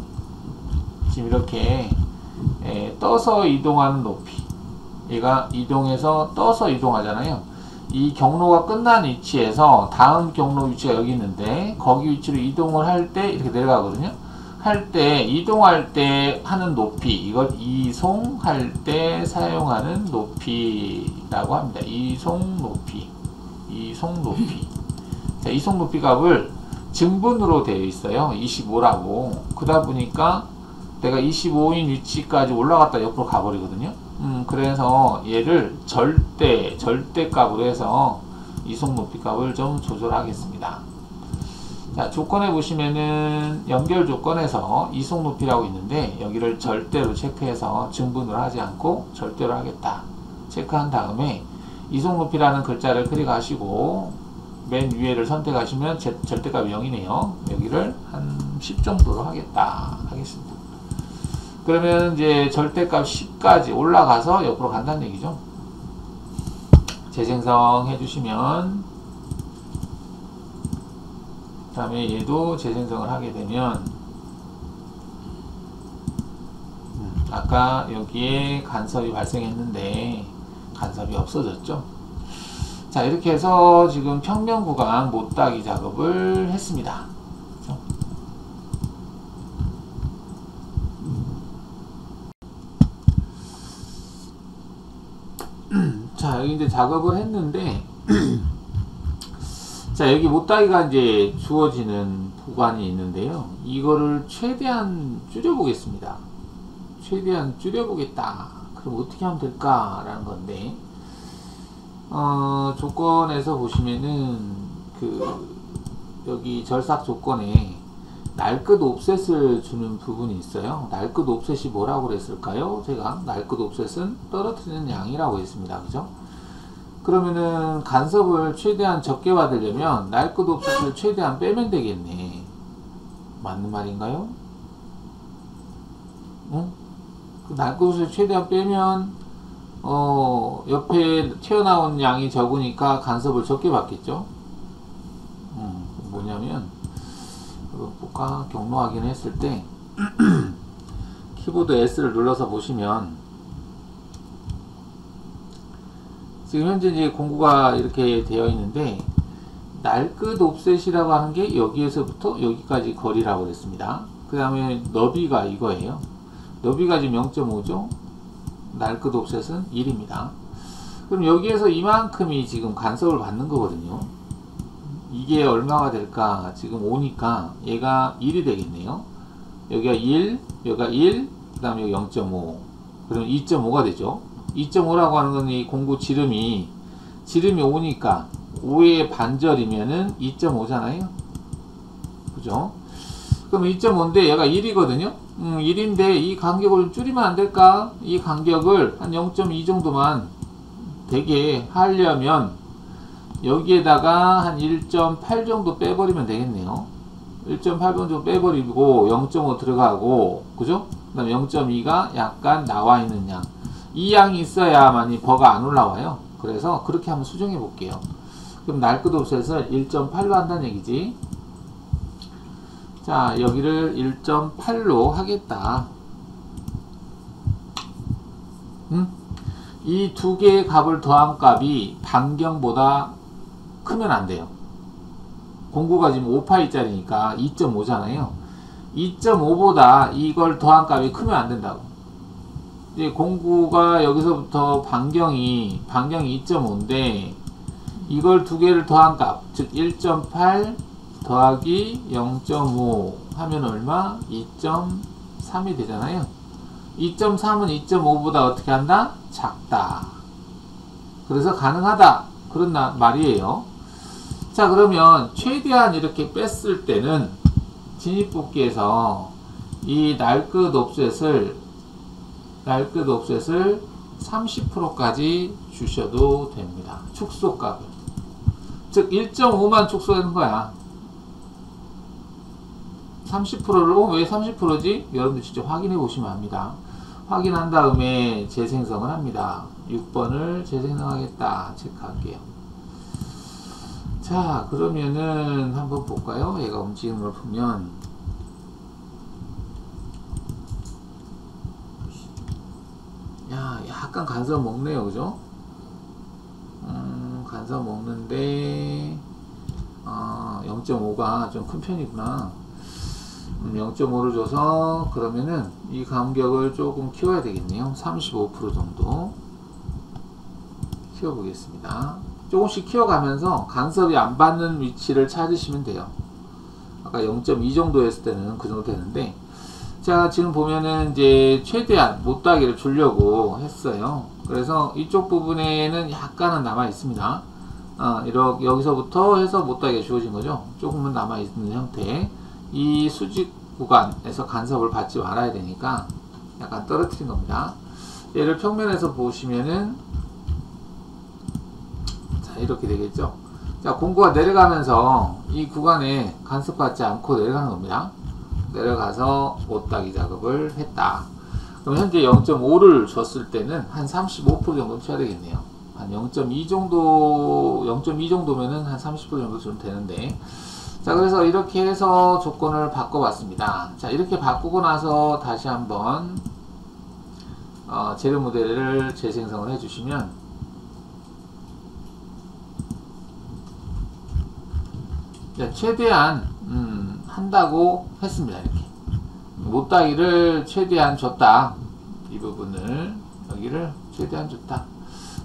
지금 이렇게 떠서 이동하는 높이, 얘가 이동해서 떠서 이동하잖아요. 이 경로가 끝난 위치에서 다음 경로 위치가 여기 있는데 거기 위치로 이동을 할 때 이렇게 내려가거든요. 할 때 이동할 때 하는 높이, 이걸 이송할 때 사용하는 높이라고 합니다. 이송 높이, 이송 높이. 자, 이송 높이 값을 증분으로 되어 있어요. 25라고. 그러다 보니까 내가 25인 위치까지 올라갔다 옆으로 가버리거든요. 그래서 얘를 절대 값으로 해서 이속 높이 값을 좀 조절하겠습니다. 자, 조건에 보시면은 연결 조건에서 이속 높이라고 있는데 여기를 절대로 체크해서 증분을 하지 않고 절대로 하겠다 체크한 다음에 이속 높이라는 글자를 클릭하시고 맨 위에를 선택하시면 절대값이 0이네요. 여기를 한 10 정도로 하겠습니다. 그러면 이제 절대값 10까지 올라가서 옆으로 간다는 얘기죠. 재생성 해주시면, 그 다음에 얘도 재생성을 하게 되면, 아까 여기에 간섭이 발생했는데, 간섭이 없어졌죠. 자, 이렇게 해서 지금 평면 구간 못따기 작업을 했습니다. 자, 여기 이제 작업을 했는데, 자, 여기 못따기가 이제 주어지는 구간이 있는데요. 이거를 최대한 줄여보겠습니다. 최대한 줄여보겠다. 그럼 어떻게 하면 될까라는 건데, 조건에서 보시면은, 여기 절삭 조건에 날끝 옵셋을 주는 부분이 있어요. 날끝 옵셋이 뭐라고 그랬을까요? 제가 날끝 옵셋은 떨어뜨리는 양이라고 했습니다. 그죠? 그러면은 간섭을 최대한 적게 받으려면 날끝 옵셋을 최대한 빼면 되겠네. 맞는 말인가요? 응? 그 날끝 옵셋을 최대한 빼면 옆에 튀어나온 양이 적으니까 간섭을 적게 받겠죠? 뭐냐면 볼까? 경로 확인했을 때 키보드 S를 눌러서 보시면 지금 현재 이제 공구가 이렇게 되어 있는데 날끝 옵셋이라고 하는 게 여기에서부터 여기까지 거리라고 그랬습니다. 그 다음에 너비가 이거예요. 너비가 지금 0.5죠. 날끝 옵셋은 1입니다. 그럼 여기에서 이만큼이 지금 간섭을 받는 거거든요. 이게 얼마가 될까? 지금 5니까 얘가 1이 되겠네요. 여기가 1, 여기가 1, 그 다음에 여기 0.5. 그러면 2.5가 되죠. 2.5라고 하는 건 이 공구 지름이 5니까 5의 반절이면은 2.5잖아요. 그죠? 그럼 2.5인데 얘가 1이거든요. 1인데 이 간격을 줄이면 안 될까? 이 간격을 한 0.2 정도만 되게 하려면 여기에다가 한 1.8 정도 빼버리면 되겠네요. 1.8 정도 빼버리고 0.5 들어가고, 그죠? 그 다음 0.2가 약간 나와 있는 양. 이 양이 있어야만이 버가 안 올라와요. 그래서 그렇게 한번 수정해 볼게요. 그럼 날끝 옵셋을 1.8로 한다는 얘기지. 자, 여기를 1.8로 하겠다. 이 두 개의 값을 더한 값이 반경보다 크면 안 돼요. 공구가 지금 5파이짜리니까 2.5잖아요. 2.5보다 이걸 더한 값이 크면 안 된다고. 이제 공구가 여기서부터 반경이 2.5인데 이걸 두 개를 더한 값, 즉 1.8 더하기 0.5 하면 얼마? 2.3이 되잖아요. 2.3은 2.5보다 어떻게 한다? 작다. 그래서 가능하다. 그런 말이에요. 자, 그러면 최대한 이렇게 뺐을 때는 진입뽑기에서 이 날끝 옵셋을 30%까지 주셔도 됩니다. 축소값을. 즉 1.5만 축소하는 거야. 30%를 왜 30%지? 여러분들 직접 확인해 보시면 압니다. 확인한 다음에 재생성을 합니다. 6번을 재생성하겠다 체크할게요. 자, 그러면은 한번 볼까요? 얘가 움직이는 걸 보면 야, 약간 간섭 먹네요, 그죠? 간섭 먹는데 0.5가 좀 큰 편이구나. 0.5를 줘서 그러면은 이 간격을 조금 키워야 되겠네요. 35% 정도 키워보겠습니다. 조금씩 키워가면서 간섭이 안 받는 위치를 찾으시면 돼요. 아까 0.2 정도 했을 때는 그 정도 되는데, 자, 지금 보면은 이제 최대한 못따기를 주려고 했어요. 그래서 이쪽 부분에는 약간은 남아 있습니다. 이렇게 여기서부터 해서 못따기가 주어진 거죠. 조금은 남아 있는 형태. 이 수직 구간에서 간섭을 받지 말아야 되니까 약간 떨어뜨린 겁니다. 얘를 평면에서 보시면은 자, 이렇게 되겠죠. 자, 공구가 내려가면서 이 구간에 간섭받지 않고 내려가는 겁니다. 내려가서 못따기 작업을 했다. 그럼 현재 0.5를 줬을 때는 한 35% 정도 쳐야 되겠네요. 한 0.2 정도면은 한 30% 정도 주면 되는데, 자, 그래서 이렇게 해서 조건을 바꿔봤습니다. 자, 이렇게 바꾸고 나서 다시 한번 재료 모델을 재생성을 해주시면, 자, 최대한 한다고 했습니다. 이렇게 못따기를 최대한 줬다. 이 부분을 여기를 최대한 줬다.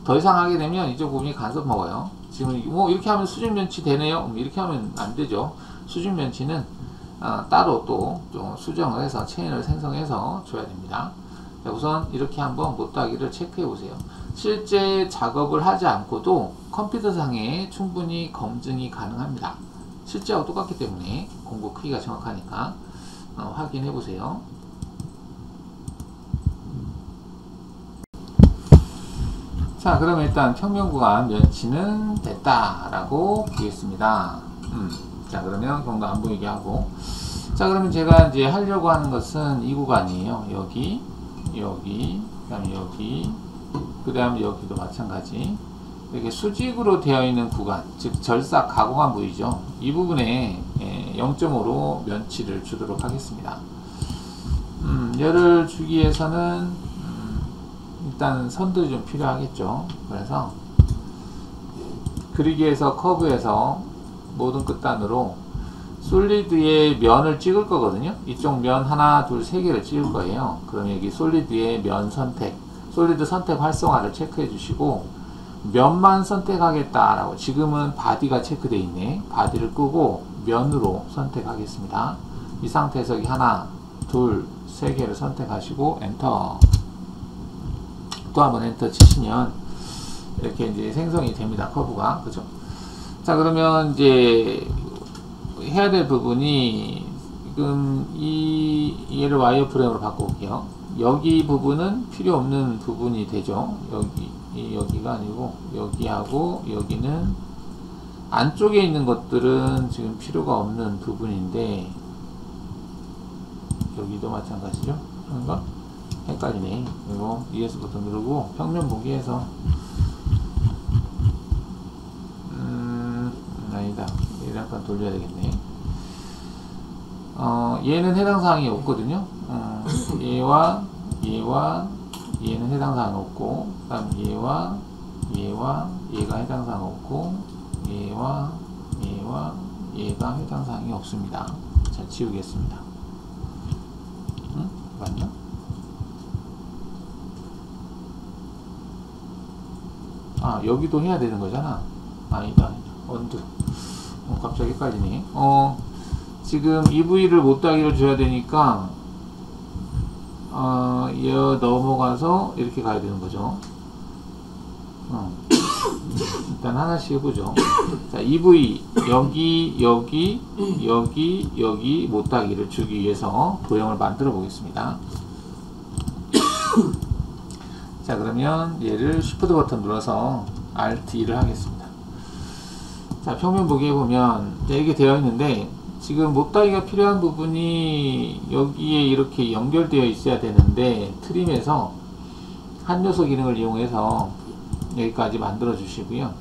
더 이상 하게 되면 이쪽 부분이 간섭 먹어요. 지금 뭐 이렇게 하면 수직 면치 되네요. 이렇게 하면 안 되죠. 수직 면치는 따로 또 좀 수정을 해서 체인을 생성해서 줘야 됩니다. 자, 우선 이렇게 한번 못따기를 체크해 보세요. 실제 작업을 하지 않고도 컴퓨터상에 충분히 검증이 가능합니다. 실제하고 똑같기 때문에 공구 크기가 정확하니까 확인해 보세요. 자, 그러면 일단 평면 구간 면치는 됐다라고 보겠습니다. 자, 그러면 경도 안 보이게 하고, 자, 그러면 제가 이제 하려고 하는 것은 이 구간이에요. 여기, 여기, 그 다음에 여기, 그 다음에 여기도 마찬가지. 이렇게 수직으로 되어 있는 구간, 즉 절삭 가공한 부위죠. 이 부분에 0.5로 면치를 주도록 하겠습니다. 얘를 주기 위해서는 일단 선들이 좀 필요하겠죠. 그래서 그리기에서 커브에서 모든 끝단으로 솔리드의 면을 찍을 거거든요. 이쪽 면 하나, 둘, 세 개를 찍을 거예요. 그럼 여기 솔리드의 면 선택, 솔리드 선택 활성화를 체크해 주시고, 면만 선택하겠다라고, 지금은 바디가 체크되어 있네. 바디를 끄고 면으로 선택하겠습니다. 이 상태에서 여기 하나, 둘, 세 개를 선택하시고 엔터. 또 한번 엔터 치시면 이렇게 이제 생성이 됩니다. 커브가. 그죠? 자, 그러면 이제 해야 될 부분이 지금 얘를 와이어프레임으로 바꿔볼게요. 여기 부분은 필요 없는 부분이 되죠. 여기가 아니고 여기하고 여기는 안쪽에 있는 것들은 지금 필요가 없는 부분인데, 여기도 마찬가지죠. 그런가? 헷갈리네. 그리고 ES부터 누르고 평면 보기에서 아니다. 얘를 약간 돌려야 되겠네. 얘는 해당 사항이 없거든요. 얘와 얘는 해당 사항이 없고, 그 다음 얘가 해당 사항 없고, 얘가 해당 사항이 없습니다. 자, 지우겠습니다. 맞나? 여기도 해야 되는 거잖아. 아니다. 언두. 갑자기 헷갈리네. 지금 EV를 못따기를 줘야 되니까, 얘 넘어가서 이렇게 가야 되는 거죠. 일단 하나씩 해보죠. 자, EV, 여기 못따기를 주기 위해서 도형을 만들어 보겠습니다. 자, 그러면 얘를 Shift 버튼 눌러서 Alt 2를 하겠습니다. 자, 평면 보기에 보면 이게 되어 있는데, 지금 못다기가 필요한 부분이 여기에 이렇게 연결되어 있어야 되는데 트림에서 한 요소 기능을 이용해서 여기까지 만들어 주시고요.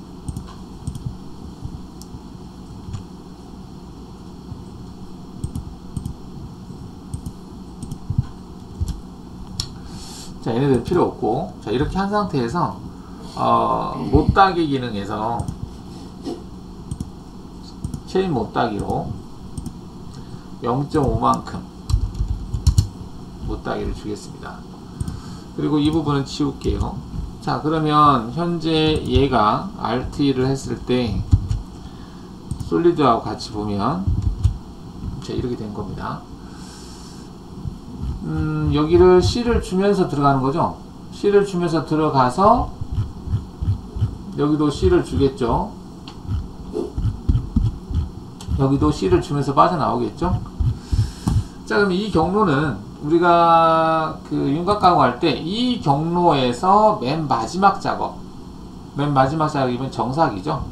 자, 얘네들 필요 없고, 자, 이렇게 한 상태에서 못따기 기능에서 체인 못따기로 0.5만큼 못따기를 주겠습니다. 그리고 이 부분은 치울게요. 자, 그러면 현재 얘가 RT를 했을 때 솔리드하고 같이 보면 자, 이렇게 된 겁니다. 여기를 C를 주면서 들어가는 거죠. C를 주면서 들어가서 여기도 C를 주겠죠. 여기도 C를 주면서 빠져나오겠죠. 자, 그럼 이 경로는 우리가 그 윤곽 가공할 때 이 경로에서 맨 마지막 작업이면 정삭이죠.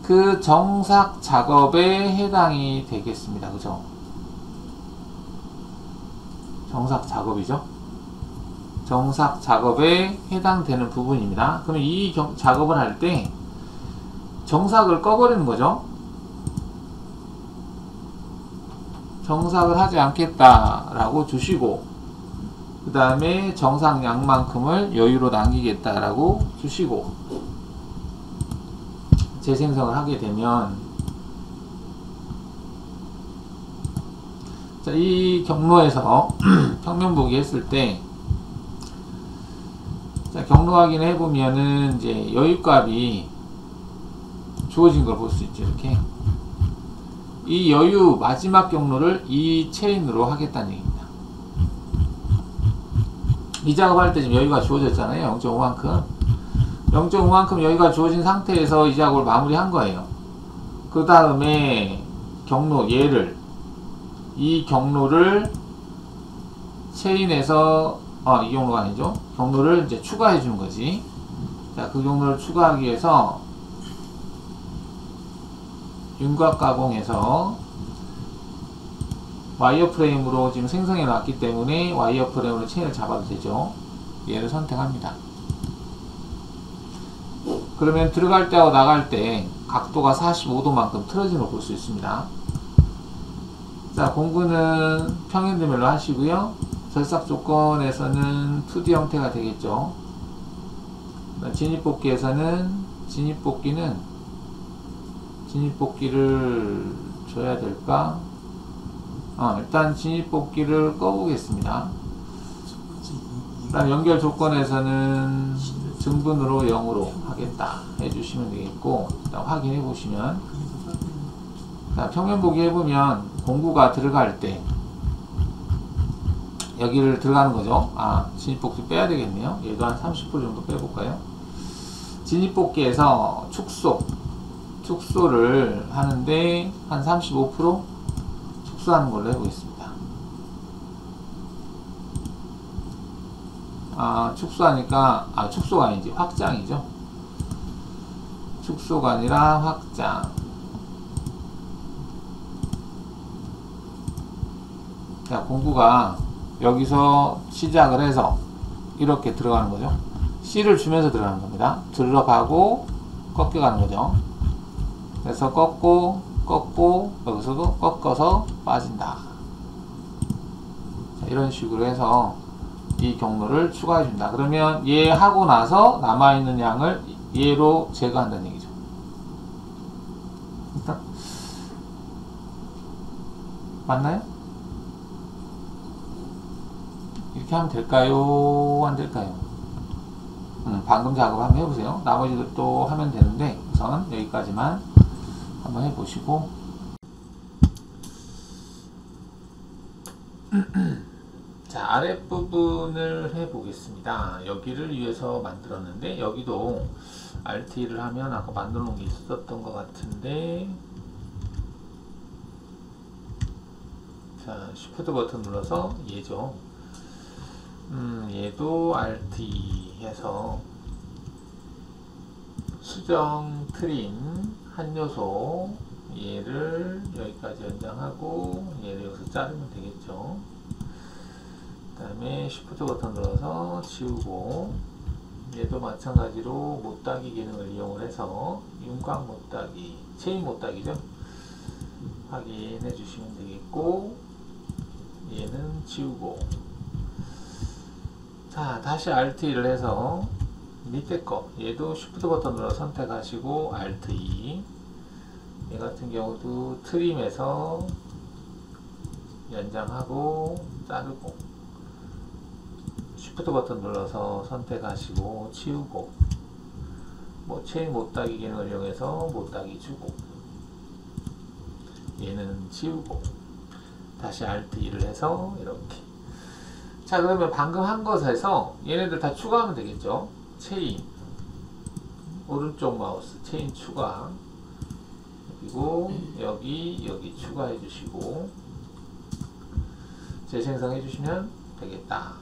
그 정삭 작업에 해당이 되겠습니다. 그죠? 정삭 작업이죠. 정삭 작업에 해당되는 부분입니다. 그러면 이 작업을 할 때 정삭을 꺼버리는 거죠. 정삭을 하지 않겠다라고 주시고, 그 다음에 정삭량만큼을 여유로 남기겠다라고 주시고, 재생성을 하게 되면, 자, 이 경로에서 평면 보기 했을 때, 자, 경로 확인을 해보면은 이제 여유값이 주어진 걸 볼 수 있죠. 이렇게. 이 여유 마지막 경로를 이 체인으로 하겠다는 얘기입니다. 이 작업할 때 지금 여유가 주어졌잖아요. 0.5만큼. 0.5만큼 여유가 주어진 상태에서 이 작업을 마무리한 거예요. 그 다음에 경로 얘를, 이 경로를 체인에서 이 경로가 아니죠. 경로를 이제 추가해 주는 거지. 자, 그 경로를 추가하기 위해서 윤곽 가공해서 와이어프레임으로 지금 생성해 놨기 때문에 와이어프레임으로 체인을 잡아도 되죠. 얘를 선택합니다. 그러면 들어갈 때하고 나갈 때 각도가 45도만큼 틀어지는 걸 볼 수 있습니다. 자, 공구는 평행도면로 하시고요. 절삭 조건에서는 2D 형태가 되겠죠. 진입복귀에서는 진입복귀를 줘야 될까? 일단 진입복귀를 꺼보겠습니다. 일단 연결 조건에서는 증분으로 0으로 하겠다 해주시면 되겠고, 일단 확인해 보시면, 자, 평면 보기 해보면 공구가 들어갈 때 여기를 들어가는 거죠. 진입복귀 빼야 되겠네요. 얘도 한 30% 정도 빼볼까요? 진입복귀에서 축소를 하는데 한 35% 축소하는 걸로 해보겠습니다. 축소하니까 축소가 아니지 확장이죠. 축소가 아니라 확장. 자, 공구가 여기서 시작을 해서 이렇게 들어가는 거죠. C를 주면서 들어가는 겁니다. 들어가고 꺾여가는 거죠. 그래서 꺾고 여기서도 꺾어서 빠진다. 자, 이런 식으로 해서 이 경로를 추가해 준다. 그러면 얘 하고 나서 남아있는 양을 얘로 제거한다는 얘기죠. 일단 맞나요? 이렇게 하면 될까요? 안 될까요? 방금 작업 한번 해보세요. 나머지도 또 하면 되는데 우선 여기까지만 한번 해보시고 자, 아랫부분을 해보겠습니다. 여기를 위해서 만들었는데 여기도 RT를 하면 아까 만들어 놓은 게 있었던 것 같은데, 자, Shift 버튼 눌러서 얘죠. 얘도 RT 해서 수정 트림 한 요소 얘를 여기까지 연장하고 얘를 여기서 자르면 되겠죠. 그 다음에 Shift 버튼 눌러서 지우고, 얘도 마찬가지로 못따기 기능을 이용을 해서 윤곽 못따기, 체인 못따기죠, 확인해 주시면 되겠고, 얘는 지우고, 자 다시 Alt2를 해서 밑에 거 얘도 Shift 버튼 눌러 선택하시고 Alt2, 얘 같은 경우도 트림에서 연장하고 자르고, Shift 버튼 눌러서 선택하시고 치우고, 뭐 체인 못따기 기능을 이용해서 못따기 주고, 얘는 지우고, 다시 Alt2를 해서 이렇게. 자 그러면 방금 한 것에서 얘네들 다 추가하면 되겠죠. 체인, 오른쪽 마우스 체인 추가, 그리고 여기 추가해 주시고 재생성해 주시면 되겠다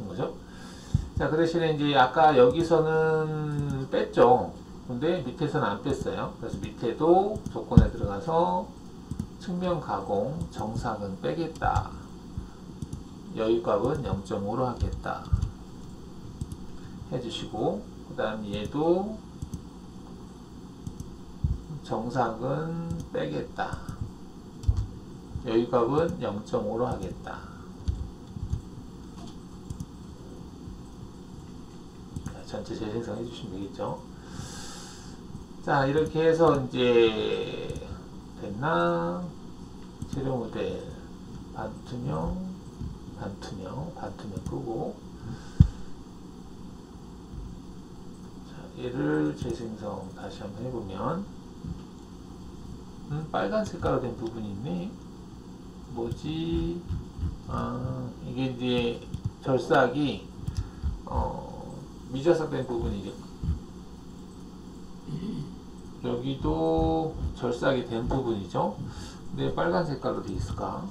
거죠. 자 그 대신에 이제 아까 여기서는 뺐죠. 근데 밑에서는 안 뺐어요. 그래서 밑에도 조건에 들어가서 측면 가공 정삭은 빼겠다, 여유값은 0.5로 하겠다 해주시고, 그 다음 얘도 정삭은 빼겠다, 여유값은 0.5로 하겠다. 전체 재생성 해주시면 되겠죠. 자 이렇게 해서 이제 됐나? 재료 모델 반투명 끄고, 자, 얘를 재생성 다시 한번 해보면 빨간 색깔로 된 부분이 있네. 뭐지? 아 이게 이제 절삭이 미절삭된 부분이죠. 여기도 절삭이 된 부분이죠. 근데 빨간 색깔로 되어 있을까?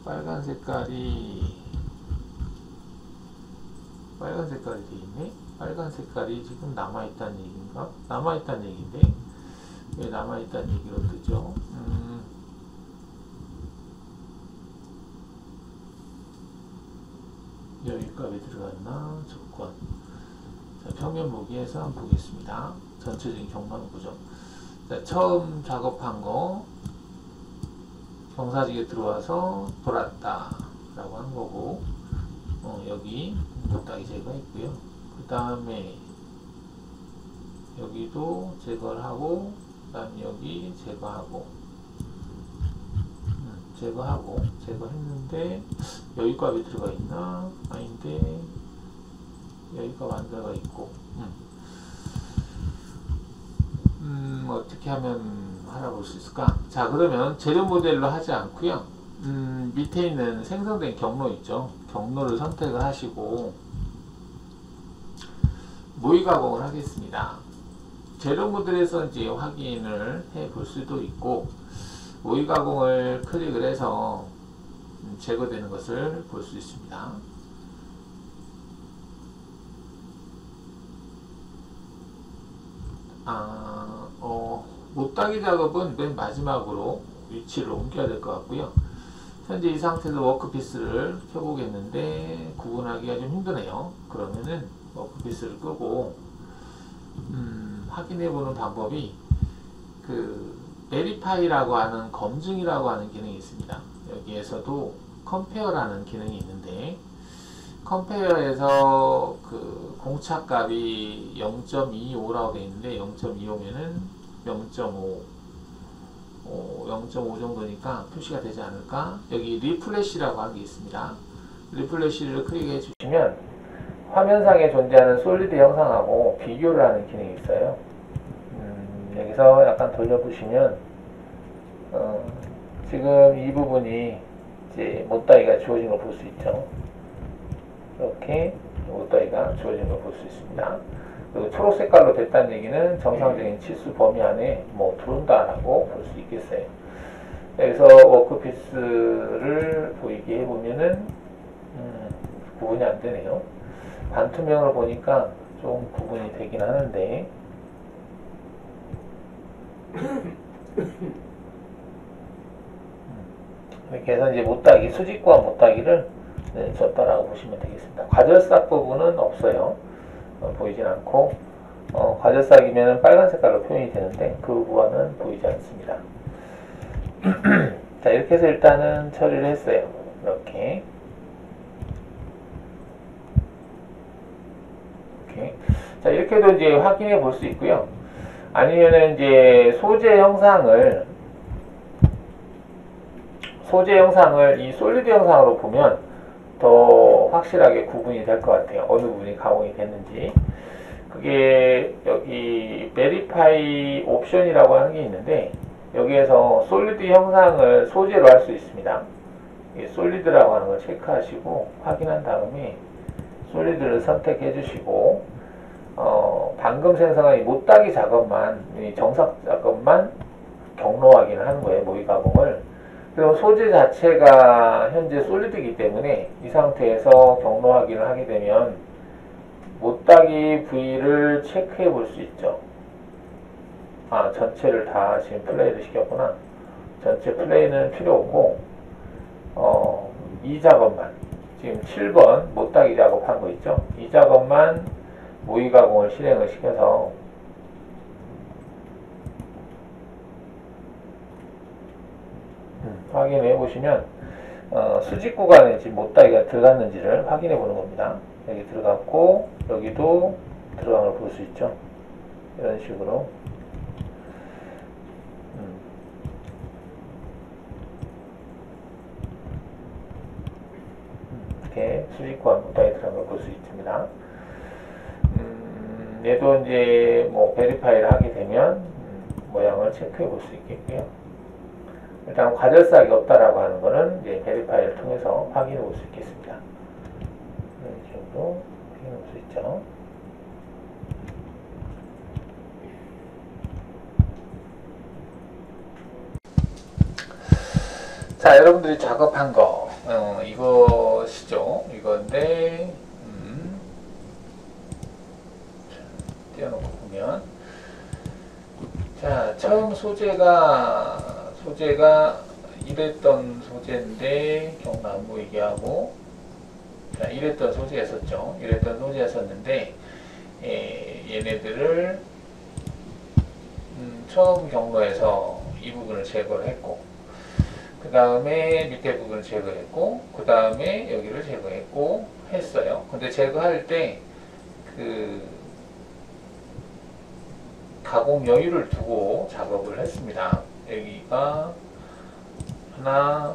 빨간 색깔이 되어 있네. 빨간 색깔이 지금 남아있다는 얘기인가? 남아있다는 얘기인데 왜 남아있다는 얘기로 뜨죠? 여기값이 들어갔나? 조건. 자, 평면 보기에서 한번 보겠습니다. 전체적인 경과는 보죠. 자, 처음 작업한 거 경사지게 들어와서 돌았다 라고 한 거고, 여기 못따기 제거했고요. 그 다음에 여기도 제거를 하고, 그 다음에 여기 제거했는데 여기값이 들어가 있나? 아닌데 여기값 안 들어가 있고, 어떻게 하면 알아볼 수 있을까? 자 그러면 재료 모델로 하지 않고요, 밑에 있는 생성된 경로 있죠. 경로를 선택을 하시고 모의 가공을 하겠습니다. 재료 모델에서 이제 확인을 해 볼 수도 있고, 모의 가공을 클릭을 해서 제거되는 것을 볼 수 있습니다. 못따기 작업은 맨 마지막으로 위치를 옮겨야 될 것 같고요. 현재 이 상태에서 워크피스를 켜보겠는데 구분하기가 좀 힘드네요. 그러면은 워크피스를 끄고 확인해보는 방법이 그 베리파이라고 하는 검증이라고 하는 기능이 있습니다. 여기에서도 컴페어라는 기능이 있는데, 컴페어에서 그 공차값이 0.25라고 되어 있는데 0.25면은 0.5 정도니까 표시가 되지 않을까? 여기 리플래시라고 하는 게 있습니다. 리플래시를 클릭해 주시면 화면상에 존재하는 솔리드 형상하고 비교를 하는 기능이 있어요. 여기서 약간 돌려보시면 지금 이 부분이 이제 못따기가 주어진 걸 볼 수 있죠. 이렇게 못따기가 주어진 걸 볼 수 있습니다. 그리고 초록 색깔로 됐다는 얘기는 정상적인 치수 범위 안에 뭐 들어온다라고 볼 수 있겠어요. 여기서 워크피스를 보이게 해보면은 구분이 안 되네요. 반투명으로 보니까 좀 구분이 되긴 하는데, 이렇게 해서 이제 못따기, 수직구간 못따기를 네, 줬다라고 보시면 되겠습니다. 과절삭 부분은 없어요. 보이진 않고, 과절삭이면 빨간 색깔로 표현이 되는데 그 구간은 보이지 않습니다. 자, 이렇게 해서 일단은 처리를 했어요. 이렇게. 이렇게. 자, 이렇게도 이제 확인해 볼 수 있고요. 아니면은 이제 소재 형상을 이 솔리드 영상으로 보면 더 확실하게 구분이 될 것 같아요. 어느 부분이 가공이 됐는지. 그게 여기 베리파이 옵션이라고 하는 게 있는데 여기에서 솔리드 형상을 소재로 할 수 있습니다. 이 솔리드라고 하는 걸 체크하시고 확인한 다음에 솔리드를 선택해 주시고 방금 생성한 이 못따기 작업만, 이 정삭 작업만 경로 확인을 하는 거예요. 모의 가공을. 그럼 소재 자체가 현재 솔리드이기 때문에 이 상태에서 경로 확인을 하게 되면 못따기 부위를 체크해 볼 수 있죠. 아, 전체를 다 지금 플레이를 시켰구나. 전체 플레이는 필요 없고 이 작업만, 지금 7번 못따기 작업한 거 있죠. 이 작업만 모의 가공을 실행을 시켜서 확인해 보시면 수직 구간에 지금 못따기가 들어갔는지를 확인해 보는 겁니다. 여기 들어갔고 여기도 들어간 걸 볼 수 있죠. 이런 식으로 이렇게 수직 구간 못따기 들어간 걸 볼 수 있습니다. 얘도 이제 뭐 베리파이를 하게 되면 모양을 체크해 볼 수 있겠고요. 일단 과절삭이 없다라고 하는 거는 이제 베리파이를 통해서 확인해 볼 수 있겠습니다. 이 정도 확인해 볼 수 있죠. 자, 여러분들이 작업한 거 이것이죠. 이건데 띄워놓고 보면, 자, 처음 소재가 이랬던 소재인데 경로 안 보이게 하고, 자, 이랬던 소재였었죠. 이랬던 소재였었는데 얘네들을 처음 경로에서 이 부분을 제거를 했고, 그 다음에 밑에 부분을 제거했고, 그 다음에 여기를 제거했고 했어요. 근데 제거할 때 그 가공 여유를 두고 작업을 했습니다. 여기가 하나,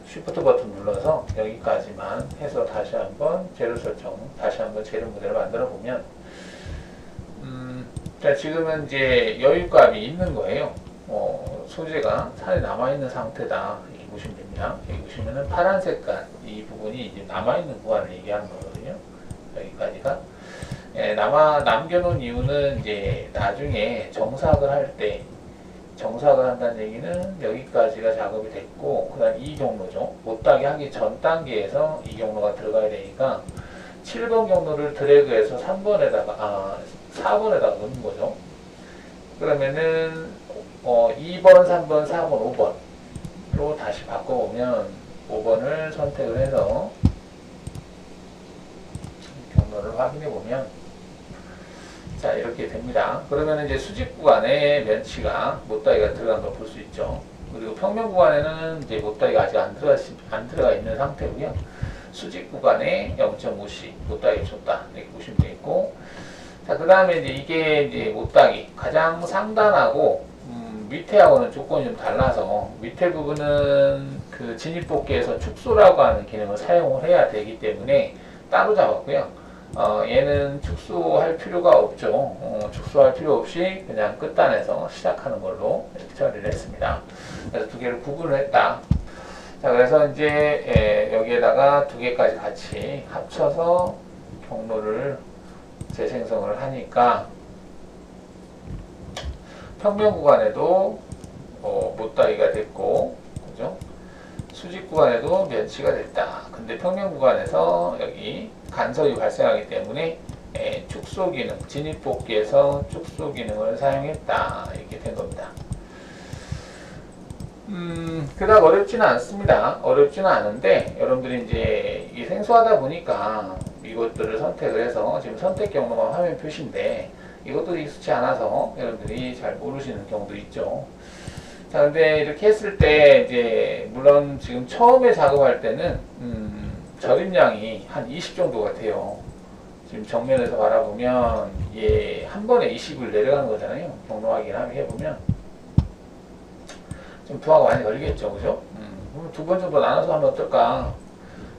쉬프트 버튼 눌러서 여기까지만 해서 다시 한번 재료 설정, 다시 한번 재료 모델을 만들어 보면, 자, 지금은 이제 여유값이 있는 거예요. 소재가 살이 남아있는 상태다, 이렇게 보시면 됩니다. 여기 보시면은 파란 색깔 이 부분이 이제 남아있는 구간을 얘기하는 거거든요. 여기까지가. 남겨놓은 이유는 이제 나중에 정삭을 할 때, 정삭을 한다는 얘기는 여기까지가 작업이 됐고, 그 다음 이 경로죠. 못따기 하기 전 단계에서 이 경로가 들어가야 되니까 7번 경로를 드래그해서 4번에다가 넣는 거죠. 그러면은 2번, 3번, 4번, 5번로 다시 바꿔보면 5번을 선택을 해서 경로를 확인해 보면, 자, 이렇게 됩니다. 그러면 이제 수직 구간에 면치가 못따기가 들어간 걸 볼 수 있죠. 그리고 평면 구간에는 이제 못따기가 아직 안 들어가 있는 상태고요. 수직 구간에 0.5씩 못따기 줬다, 이렇게 보시면 되겠고, 자, 그 다음에 이제 이게 이제 못따기 가장 상단하고 밑에하고는 조건이 좀 달라서, 밑에 부분은 그 진입복귀에서 축소라고 하는 기능을 사용을 해야 되기 때문에 따로 잡았고요. 얘는 축소할 필요가 없죠. 축소할 필요 없이 그냥 끝단에서 시작하는 걸로 이렇게 처리를 했습니다. 그래서 두 개를 구분을 했다. 자, 그래서 이제 여기에다가 두 개까지 같이 합쳐서 경로를 재생성을 하니까 평면 구간에도 못따기가 됐고, 그죠? 수직 구간에도 면치가 됐다. 근데 평면 구간에서 여기 간섭이 발생하기 때문에 축소 기능, 진입복귀에서 축소 기능을 사용했다. 이렇게 된 겁니다. 그닥 어렵지는 않습니다. 어렵지는 않은데, 여러분들이 이제 이 생소하다 보니까 이것들을 선택을 해서 지금 선택 경로가 화면 표시인데, 이것도 익숙치 않아서 여러분들이 잘 모르시는 경우도 있죠. 자, 근데 이렇게 했을 때, 이제, 물론 지금 처음에 작업할 때는, 절임량이 한 20 정도가 돼요. 지금 정면에서 바라보면, 예, 한 번에 20을 내려가는 거잖아요. 경로 확인 해보면. 좀 부하가 많이 걸리겠죠, 그죠? 두 번 정도 나눠서 하면 어떨까?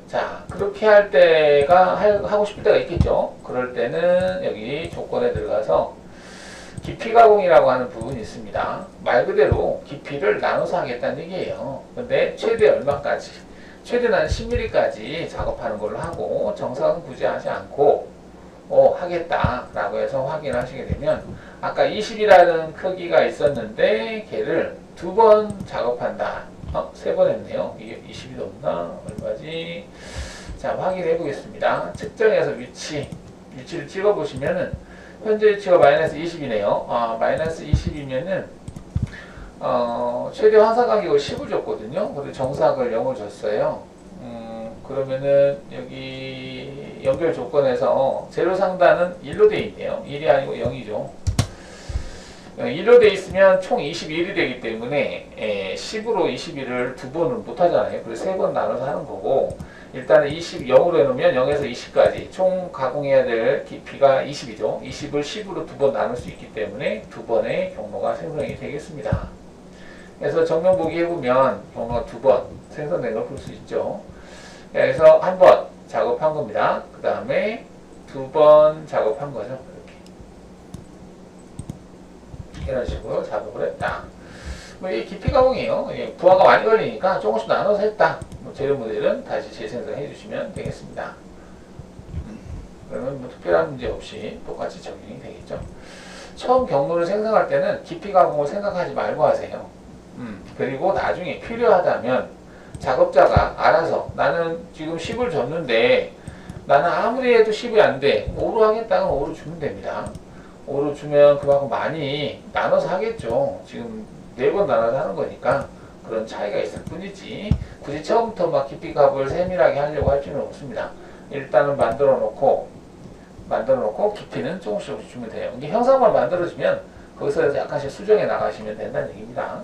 자, 그렇게 할 때가, 하고 싶을 때가 있겠죠? 그럴 때는 여기 조건에 들어가서 깊이 가공이라고 하는 부분이 있습니다. 말 그대로 깊이를 나눠서 하겠다는 얘기예요. 근데 최대 얼마까지? 최대는 10mm까지 작업하는 걸로 하고, 정석은 굳이 하지 않고, 하겠다라고 해서 확인하시게 되면, 아까 20이라는 크기가 있었는데, 걔를 2번 작업한다. 3번 했네요. 이게 20이 넘나? 얼마지? 자, 확인해 보겠습니다. 측정해서 위치를 찍어 보시면은, 현재 위치가 마이너스 20이네요. 마이너스 20이면은, 최대 환사 간격을 10을 줬거든요. 근데 정사각을 0을 줬어요. 그러면은, 여기 연결 조건에서 제로 상단은 1로 돼 있네요. 1이 아니고 0이죠. 1로 돼 있으면 총 21이 되기 때문에 10으로 21을 2번은 못 하잖아요. 그래서 3번 나눠서 하는 거고, 일단은 20, 0으로 해놓으면 0에서 20까지 총 가공해야 될 깊이가 20이죠. 20을 10으로 2번 나눌 수 있기 때문에 2번의 경로가 생성이 되겠습니다. 그래서 정면 보기 해보면 경로가 2번 생성된 걸 볼 수 있죠. 그래서 한 번 작업한 겁니다. 그 다음에 2번 작업한 거죠. 이런 식으로 작업을 했다. 이 깊이 가공이에요. 부하가 많이 걸리니까 조금씩 나눠서 했다. 재료 모델은 다시 재생성해 주시면 되겠습니다. 그러면 특별한 문제 없이 똑같이 적용이 되겠죠. 처음 경로를 생성할 때는 깊이 가공을 생각하지 말고 하세요. 그리고 나중에 필요하다면 작업자가 알아서, 나는 지금 10을 줬는데 나는 아무리 해도 10이 안 돼. 5로 하겠다면 5로 주면 됩니다. 5로 주면 그만큼 많이 나눠서 하겠죠. 지금 4번 나눠서 하는 거니까 그런 차이가 있을 뿐이지, 굳이 처음부터 막 깊이 값을 세밀하게 하려고 할 필요는 없습니다. 일단은 만들어 놓고 깊이는 조금씩 주면 돼요. 이게 형상만 만들어지면 거기서 약간씩 수정해 나가시면 된다는 얘기입니다.